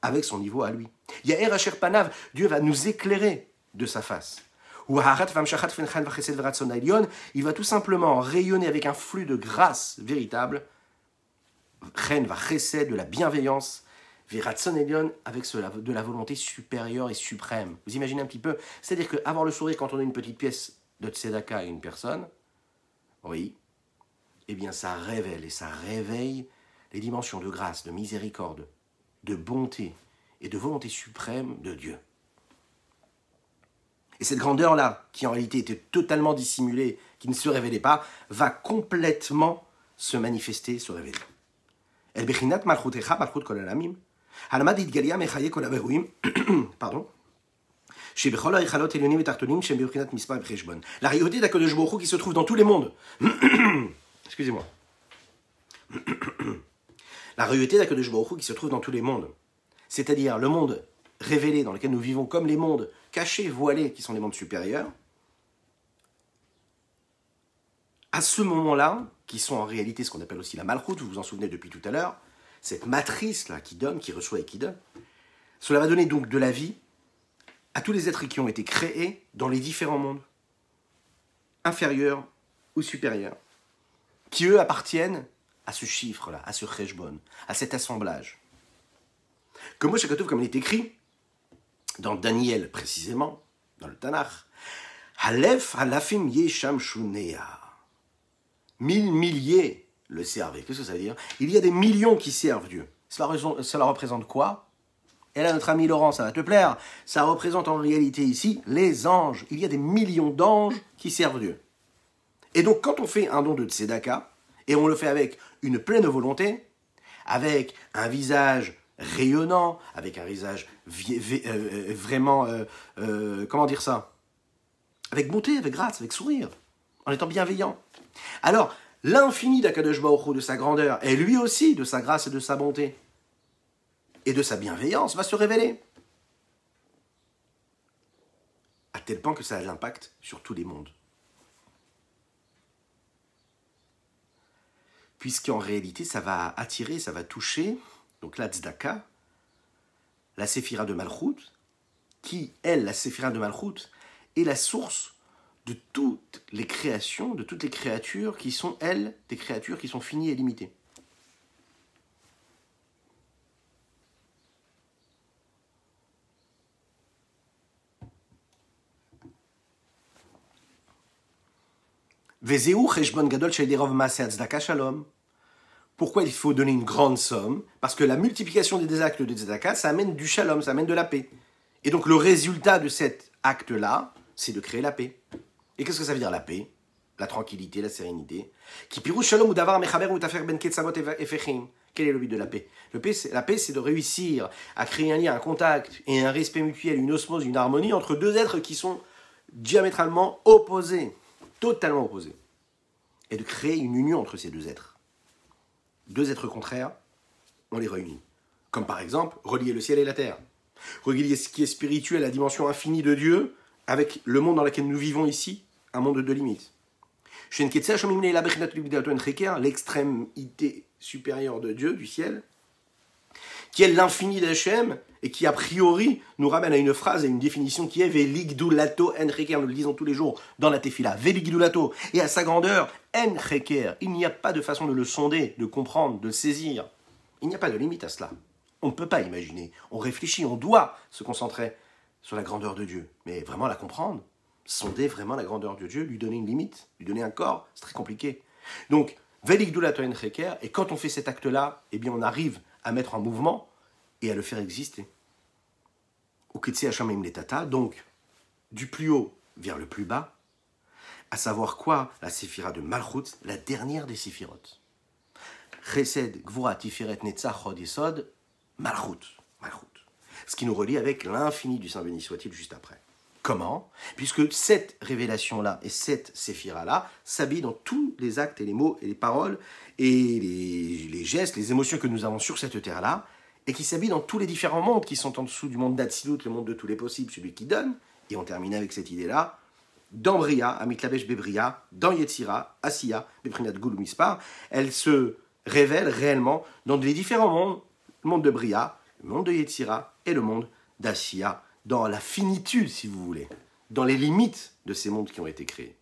avec son niveau à lui. Yaher Asher Panav, Dieu va nous éclairer de sa face. Il va tout simplement rayonner avec un flux de grâce véritable, de la bienveillance, avec de la volonté supérieure et suprême. Vous imaginez un petit peu? C'est-à-dire qu'avoir le sourire quand on a une petite pièce de tzedaka à une personne, oui, eh bien ça révèle et ça réveille les dimensions de grâce, de miséricorde, de bonté et de volonté suprême de Dieu. Et cette grandeur-là, qui en réalité était totalement dissimulée, qui ne se révélait pas, va complètement se manifester, se révéler. El bechinat malchutecha malchut kol alamim, halamad itgalia mechaye kol averuim, pardon, shebechol haichalot elyonim et tartonim shem bechinat mispar becheshbon. La réalité d'Akadosh Baruch Hu qui se trouve dans tous les mondes. Excusez-moi. La réalité d'Akadosh Baruch Hu qui se trouve dans tous les mondes. C'est-à-dire le monde révélé dans lequel nous vivons, comme les mondes cachés, voilés, qui sont les mondes supérieurs, à ce moment-là, qui sont en réalité ce qu'on appelle aussi la malchoute, vous vous en souvenez depuis tout à l'heure, cette matrice-là qui donne, qui reçoit et qui donne, cela va donner donc de la vie à tous les êtres qui ont été créés dans les différents mondes, inférieurs ou supérieurs, qui eux appartiennent à ce chiffre-là, à ce cheshbon, à cet assemblage. Comme Moshe Katouf, comme il est écrit, dans Daniel précisément, dans le Tanakh, Halef halafim yesham shunea. 1000 milliers le servaient. Qu'est-ce que ça veut dire? Il y a des millions qui servent Dieu. Cela représente quoi? Et là, notre ami Laurent, ça va te plaire. Ça représente en réalité ici les anges. Il y a des millions d'anges qui servent Dieu. Et donc, quand on fait un don de tzedaka, et on le fait avec une pleine volonté, avec un visage rayonnant, avec un visage vraiment, comment dire ça? Avec bonté, avec grâce, avec sourire, en étant bienveillant. Alors, l'infini d'Akadosh Baruch Hu, de sa grandeur, et lui aussi de sa grâce et de sa bonté, et de sa bienveillance, va se révéler. À tel point que ça a de l'impact sur tous les mondes. Puisqu'en réalité, ça va attirer, ça va toucher, donc la tzedaka, la séphira de Malchut, qui, elle, la séphira de Malchut, est la source de toutes les créations, de toutes les créatures qui sont, elles, des créatures qui sont finies et limitées. Vezeu cheshbon gadol sheiderov maaseh tzedaka shalom. Pourquoi il faut donner une grande somme? Parce que la multiplication des actes de tzedaka, ça amène du shalom, ça amène de la paix. Et donc le résultat de cet acte-là, c'est de créer la paix. Et qu'est-ce que ça veut dire la paix? La tranquillité, la sérénité. Qui pirouche shalom ou davar mechaber ou tafer ben ketzavot efechim. Quel est le but de la paix? La paix, c'est de réussir à créer un lien, un contact et un respect mutuel, une osmose, une harmonie entre deux êtres qui sont diamétralement opposés, totalement opposés. Et de créer une union entre ces deux êtres. Deux êtres contraires, on les réunit. Comme par exemple, relier le ciel et la terre. Relier ce qui est spirituel, la dimension infinie de Dieu, avec le monde dans lequel nous vivons ici, un monde de limites. L'extrémité supérieure de Dieu, du ciel, qui est l'infini d'Hachem, et qui a priori nous ramène à une phrase et une définition qui est Veligdulato en Cheker, nous le disons tous les jours dans la Tefila, Veligdulato, et à sa grandeur, en Cheker, il n'y a pas de façon de le sonder, de comprendre, de le saisir. Il n'y a pas de limite à cela. On ne peut pas imaginer, on réfléchit, on doit se concentrer sur la grandeur de Dieu, mais vraiment la comprendre, sonder vraiment la grandeur de Dieu, lui donner une limite, lui donner un corps, c'est très compliqué. Donc, Veligdula Toen Cheker, et quand on fait cet acte-là, eh bien on arrive à mettre en mouvement et à le faire exister. Ukitse Hashem Letata, donc du plus haut vers le plus bas, à savoir quoi? La séphira de Malchut, la dernière des séphirotes. Chesed, Gvura, Tiferet, Netzach, Hod, Yesod, Malchut. Ce qui nous relie avec l'infini du Saint béni soit-il juste après. Comment? Puisque cette révélation-là et cette séphira-là s'habillent dans tous les actes et les mots et les paroles et les gestes, les émotions que nous avons sur cette terre-là, et qui s'habillent dans tous les différents mondes qui sont en dessous du monde d'Atsilut, le monde de tous les possibles, celui qui donne. Et on termine avec cette idée-là. Dans Bria, Amitlabesh Bebria, dans Yetzira, Asiya, Beprinat Gulu Mispar, elle se révèle réellement dans les différents mondes, le monde de Bria, le monde de Yetzira et le monde d'Asiya, dans la finitude, si vous voulez, dans les limites de ces mondes qui ont été créés.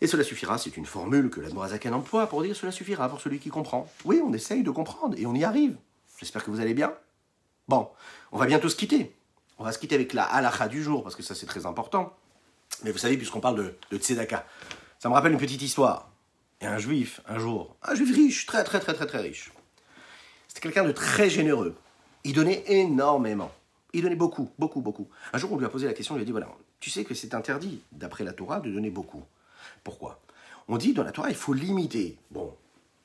Et cela suffira, c'est une formule que l'Admorazaken emploie pour dire cela suffira pour celui qui comprend. Oui, on essaye de comprendre et on y arrive. J'espère que vous allez bien. Bon, on va bientôt se quitter. On va se quitter avec la halakha du jour, parce que ça c'est très important. Mais vous savez, puisqu'on parle de tzedaka, ça me rappelle une petite histoire. Et un juif, un jour, un juif riche, très riche. C'était quelqu'un de très généreux. Il donnait énormément. Il donnait beaucoup. Un jour, on lui a posé la question, on lui a dit, voilà, tu sais que c'est interdit, d'après la Torah, de donner beaucoup. Pourquoi? On dit, dans la Torah, il faut limiter. Bon,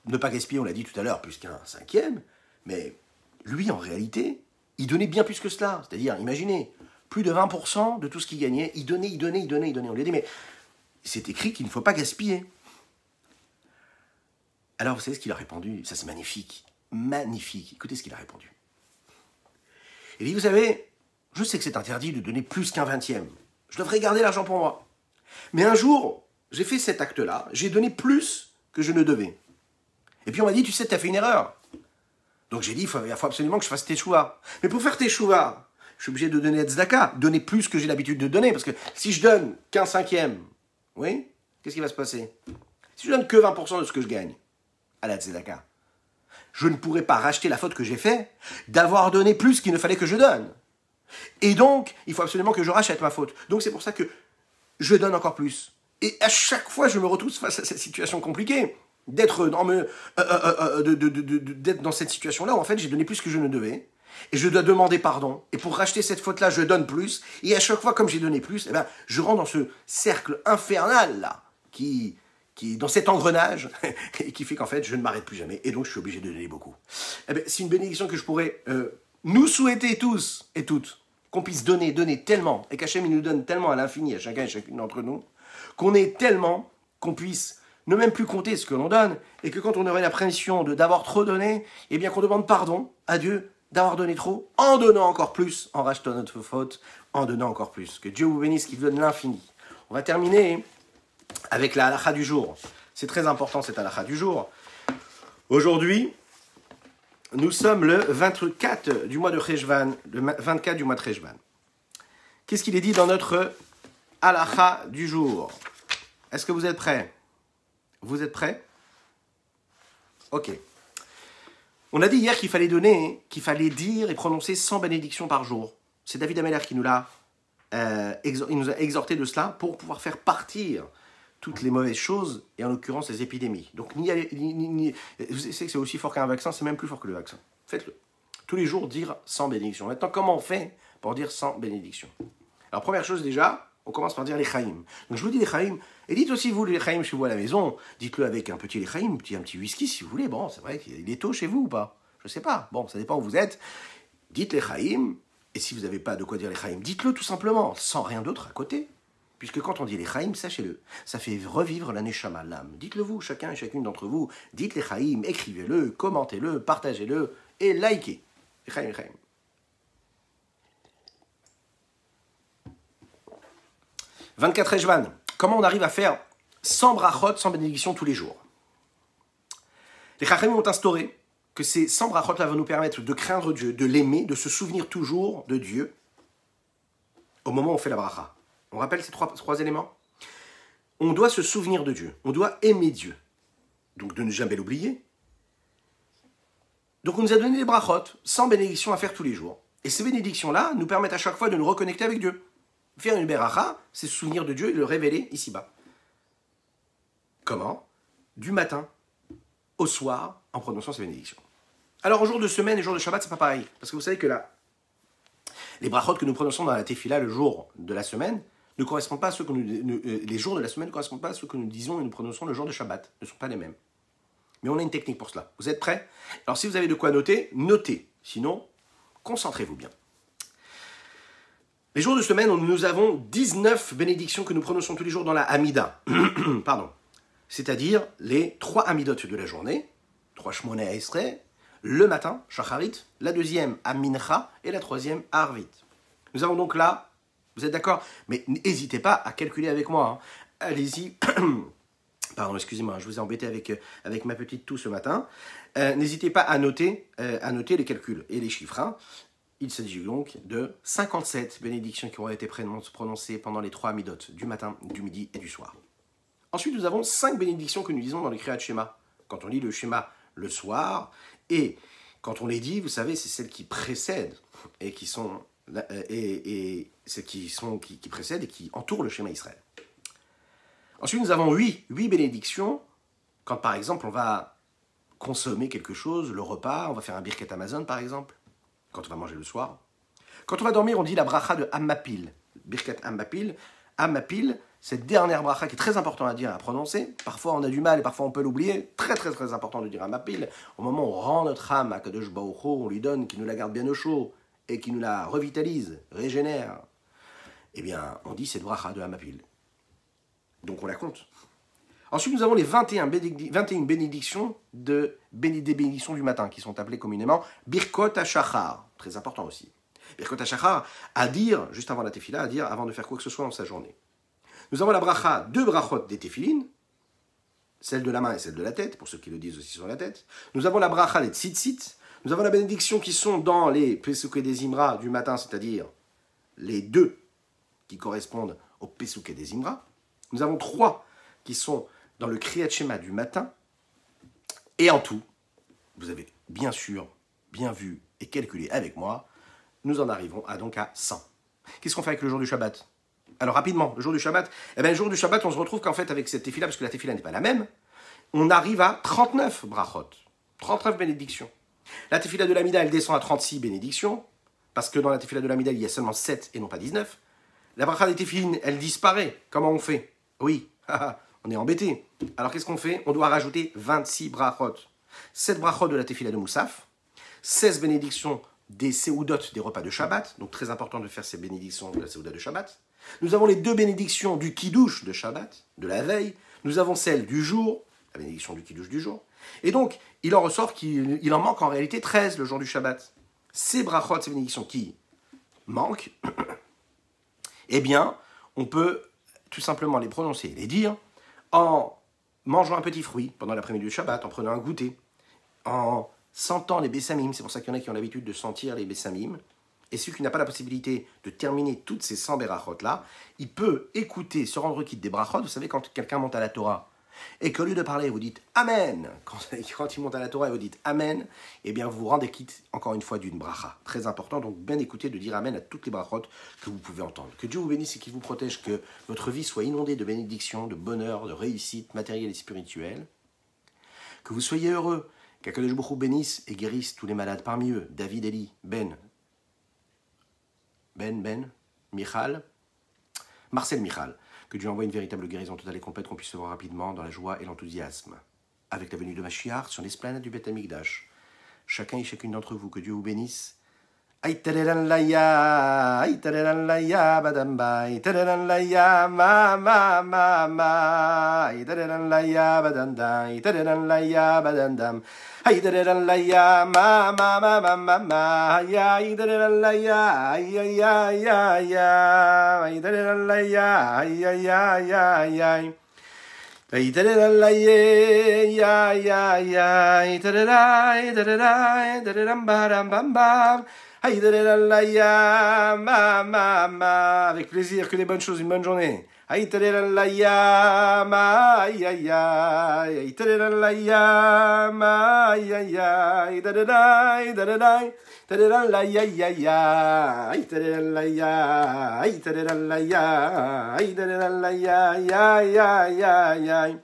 ne pas gaspiller, on l'a dit tout à l'heure, plus qu'un cinquième, mais lui, en réalité, il donnait bien plus que cela. C'est-à-dire, imaginez, plus de 20% de tout ce qu'il gagnait, il donnait. On lui a dit, mais c'est écrit qu'il ne faut pas gaspiller. Alors, vous savez ce qu'il a répondu? Ça, c'est magnifique. Écoutez ce qu'il a répondu. Il dit, vous savez, je sais que c'est interdit de donner plus qu'un 20e. Je devrais garder l'argent pour moi. Mais un jour, j'ai fait cet acte-là, j'ai donné plus que je ne devais. Et puis on m'a dit, tu sais, tu as fait une erreur. Donc j'ai dit, il faut absolument que je fasse teshuva. Mais pour faire teshuva, je suis obligé de donner tzedaka, donner plus que j'ai l'habitude de donner, parce que si je donne qu'un 5e, oui, qu'est-ce qui va se passer? Si je donne que 20% de ce que je gagne à la tzedaka, je ne pourrais pas racheter la faute que j'ai faite d'avoir donné plus qu'il ne fallait que je donne. Et donc, il faut absolument que je rachète ma faute. Donc c'est pour ça que je donne encore plus. Et à chaque fois, je me retrouve face à cette situation compliquée, d'être dans cette situation-là où en fait j'ai donné plus que je ne devais, et je dois demander pardon. Et pour racheter cette faute-là, je donne plus. Et à chaque fois, comme j'ai donné plus, eh ben, je rentre dans ce cercle infernal là, qui dans cet engrenage, et qui fait qu'en fait, je ne m'arrête plus jamais. Et donc, je suis obligé de donner beaucoup. Eh ben, c'est une bénédiction que je pourrais nous souhaiter tous et toutes, qu'on puisse donner tellement, et qu'Hachem il nous donne tellement à l'infini, à chacun et chacune d'entre nous, qu'on ait tellement qu'on puisse ne même plus compter ce que l'on donne, et que quand on aurait l'impression d'avoir trop donné, eh bien qu'on demande pardon à Dieu d'avoir donné trop, en donnant encore plus, en rachetant notre faute, en donnant encore plus. Que Dieu vous bénisse, qu'il vous donne l'infini. On va terminer avec la halakha du jour. C'est très important cette halakha du jour. Aujourd'hui, nous sommes le 24 du mois de Cheshvan, le 24 du mois de Cheshvan. Qu'est-ce qu'il est dit dans notre halakha du jour? Est-ce que vous êtes prêts? Vous êtes prêts? Ok. On a dit hier qu'il fallait donner, qu'il fallait dire et prononcer 100 bénédictions par jour. C'est David Ameller qui nous l'a il nous a exhorté de cela pour pouvoir faire partir toutes les mauvaises choses, et en l'occurrence les épidémies. Donc, vous savez que c'est aussi fort qu'un vaccin, c'est même plus fort que le vaccin. Faites-le. Tous les jours, dire 100 bénédictions. Maintenant, comment on fait pour dire 100 bénédictions? Alors, première chose déjà, on commence par dire les chaïm. Donc, je vous dis les chaïm, et dites aussi vous les chaïm chez vous à la maison, dites-le avec un petit les chaïm, un petit whisky si vous voulez. Bon, c'est vrai qu'il est tôt chez vous ou pas? Je sais pas. Bon, ça dépend où vous êtes. Dites les chaïm, et si vous n'avez pas de quoi dire les chaïm, dites-le tout simplement, sans rien d'autre à côté. Puisque quand on dit les chaïm, sachez-le, ça fait revivre la neshama, l'âme. Dites-le vous, chacun et chacune d'entre vous, dites les chaïm, écrivez-le, commentez-le, partagez-le et likez. Les chaïm, les chaïm. « 24 Ejvan, comment on arrive à faire 100 brachot, 100 bénédictions tous les jours? Les chaïm ont instauré que ces 100 brachot-là vont nous permettre de craindre Dieu, de l'aimer, de se souvenir toujours de Dieu au moment où on fait la bracha. On rappelle ces trois éléments. On doit se souvenir de Dieu. On doit aimer Dieu. Donc de ne jamais l'oublier. Donc on nous a donné des brachot, 100 bénédictions à faire tous les jours. Et ces bénédictions-là nous permettent à chaque fois de nous reconnecter avec Dieu. Faire une beracha, c'est se souvenir de Dieu et le révéler ici-bas. Comment? Du matin au soir, en prononçant ces bénédictions. Alors, au jour de semaine et jour de Shabbat, c'est pas pareil. Parce que vous savez que là, les brachot que nous prononçons dans la tefila le jour de la semaine ne correspondent pas à ceux que les jours de la semaine ne correspondent pas à ceux que nous disons et nous prononçons le jour de Shabbat. Ne sont pas les mêmes. Mais on a une technique pour cela. Vous êtes prêts? Alors, si vous avez de quoi noter, notez. Sinon, concentrez-vous bien. Les jours de semaine, nous avons 19 bénédictions que nous prononçons tous les jours dans la Hamida. Pardon. C'est-à-dire les 3 Hamidot de la journée, 3 Shmoneh Esrei, le matin, Shacharit, la deuxième à Mincha et la troisième à Arvit. Nous avons donc là, vous êtes d'accord? Mais n'hésitez pas à calculer avec moi. Hein. Allez-y. Pardon, excusez-moi, je vous ai embêté avec ma petite toux ce matin. N'hésitez pas à noter les calculs et les chiffres. Hein. Il s'agit donc de 57 bénédictions qui ont été prononcées pendant les 3 Amidot, du matin, du midi et du soir. Ensuite, nous avons 5 bénédictions que nous lisons dans le Kriyat Shema. Quand on lit le Shema le soir, et quand on les dit, vous savez, c'est celles qui précèdent et qui sont celles qui précèdent et qui entourent le Shema Israël. Ensuite, nous avons 8 bénédictions quand, par exemple, on va consommer quelque chose, le repas, on va faire un birket Amazon, par exemple, quand on va manger le soir. Quand on va dormir, on dit la bracha de Hammapil, birket Hammapil. Hammapil, cette dernière bracha qui est très important à dire et à prononcer. Parfois, on a du mal et parfois, on peut l'oublier. Très, très, très important de dire Hammapil. Au moment où on rend notre âme à Kadosh Baruch Hu, on lui donne, qui nous la garde bien au chaud et qui nous la revitalise, régénère. Eh bien, on dit cette bracha de Hammapil. Donc, on la compte. Ensuite, nous avons les 21 bénédictions des bénédictions du matin, qui sont appelées communément Birkot HaShachar. Très important aussi. Birkot HaShachar, à dire, juste avant la tefila, à dire avant de faire quoi que ce soit dans sa journée. Nous avons la bracha, 2 brachot des tefilines, celle de la main et celle de la tête, pour ceux qui le disent aussi sur la tête. Nous avons la bracha, les tzitzit. Nous avons la bénédiction qui sont dans les Pesukei des Imra du matin, c'est-à-dire les 2 qui correspondent au Pesukei des Imra. Nous avons 3 qui sont dans le Kriyat Shema du matin. Et en tout, vous avez bien sûr, bien vu et calculé avec moi, nous en arrivons donc à 100. Qu'est-ce qu'on fait avec le jour du Shabbat? Alors rapidement, le jour du Shabbat, le jour du Shabbat, on se retrouve qu'en fait avec cette tefila, parce que la tefila n'est pas la même, on arrive à 39 brachot, 39 bénédictions. La tefila de l'Amida, elle descend à 36 bénédictions, parce que dans la tefila de l'Amida, il y a seulement 7 et non pas 19. La bracha des tefilines, elle disparaît. Comment on fait? Oui, on est embêté. Alors qu'est-ce qu'on fait? On doit rajouter 26 brachot. 7 brachot de la tefila de Moussaf, 16 bénédictions des séoudot des repas de Shabbat, donc très important de faire ces bénédictions de la séouda de Shabbat. Nous avons les 2 bénédictions du Kiddush de Shabbat, de la veille. Nous avons celle du jour, la bénédiction du Kiddush du jour. Et donc, il en ressort qu'il en manque en réalité 13 le jour du Shabbat. Ces brachot, ces bénédictions qui manquent, eh bien, on peut tout simplement les prononcer et les dire en mangeant un petit fruit pendant l'après-midi du Shabbat, en prenant un goûter, en sentant les bessamim. C'est pour ça qu'il y en a qui ont l'habitude de sentir les bessamim. Et celui qui n'a pas la possibilité de terminer toutes ces 100 brachot-là, il peut écouter, se rendre quitte des brachot. Vous savez, quand quelqu'un monte à la Torah, et qu'au lieu de parler, vous dites « Amen », quand il monte à la Torah et vous dites « Amen », eh bien, vous vous rendez quitte, encore une fois, d'une bracha. Très important, donc bien écouter de dire « Amen » à toutes les brachot que vous pouvez entendre. Que Dieu vous bénisse et qu'il vous protège, que votre vie soit inondée de bénédictions, de bonheur, de réussite matérielle et spirituelle. Que vous soyez heureux, qu'Akadosh Baruch Hu bénisse et guérisse tous les malades parmi eux. David, Eli, Michal, Marcel Michal, que Dieu envoie une véritable guérison totale et complète, qu'on puisse se voir rapidement dans la joie et l'enthousiasme. Avec la venue de Mashiach sur l'esplanade du Beth Amikdash. Chacun et chacune d'entre vous, que Dieu vous bénisse. Aïtarelan laya, badamba, aïtarelan laya, ma, aïtarelan laya, badanda, aïtarelan laya, badandam. Aïtarelan laya, ma, aïtarelan laya, aïtarelan laya, aïtarelan avec plaisir, que des bonnes choses, une bonne journée. Aïe, tadadam, aïe, aïe, aïe, tadadam, aïe, aïe, aïe, tadadai, tadadai, tadadam, aïe, aïe, aïe, aïe, tadadam, aïe, aïe, tadadam, aïe, aïe, tadadam, aïe, aïe, aïe, aïe, aïe.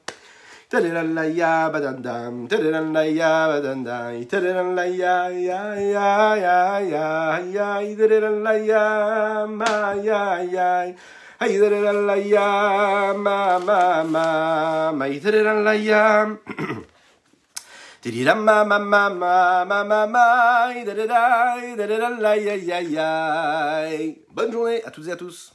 Tadadalaya badandam, tadadalaya badandai, tadadalaya ya ya ya ya ya, tadadalaya ma ya ya, ay tadadalaya ma ma ma, ma tadadalaya. Tadiram ma ma ma ma ma ma ma, tadadai, tadadalaya ya ya. Bonne journée à toutes et à tous.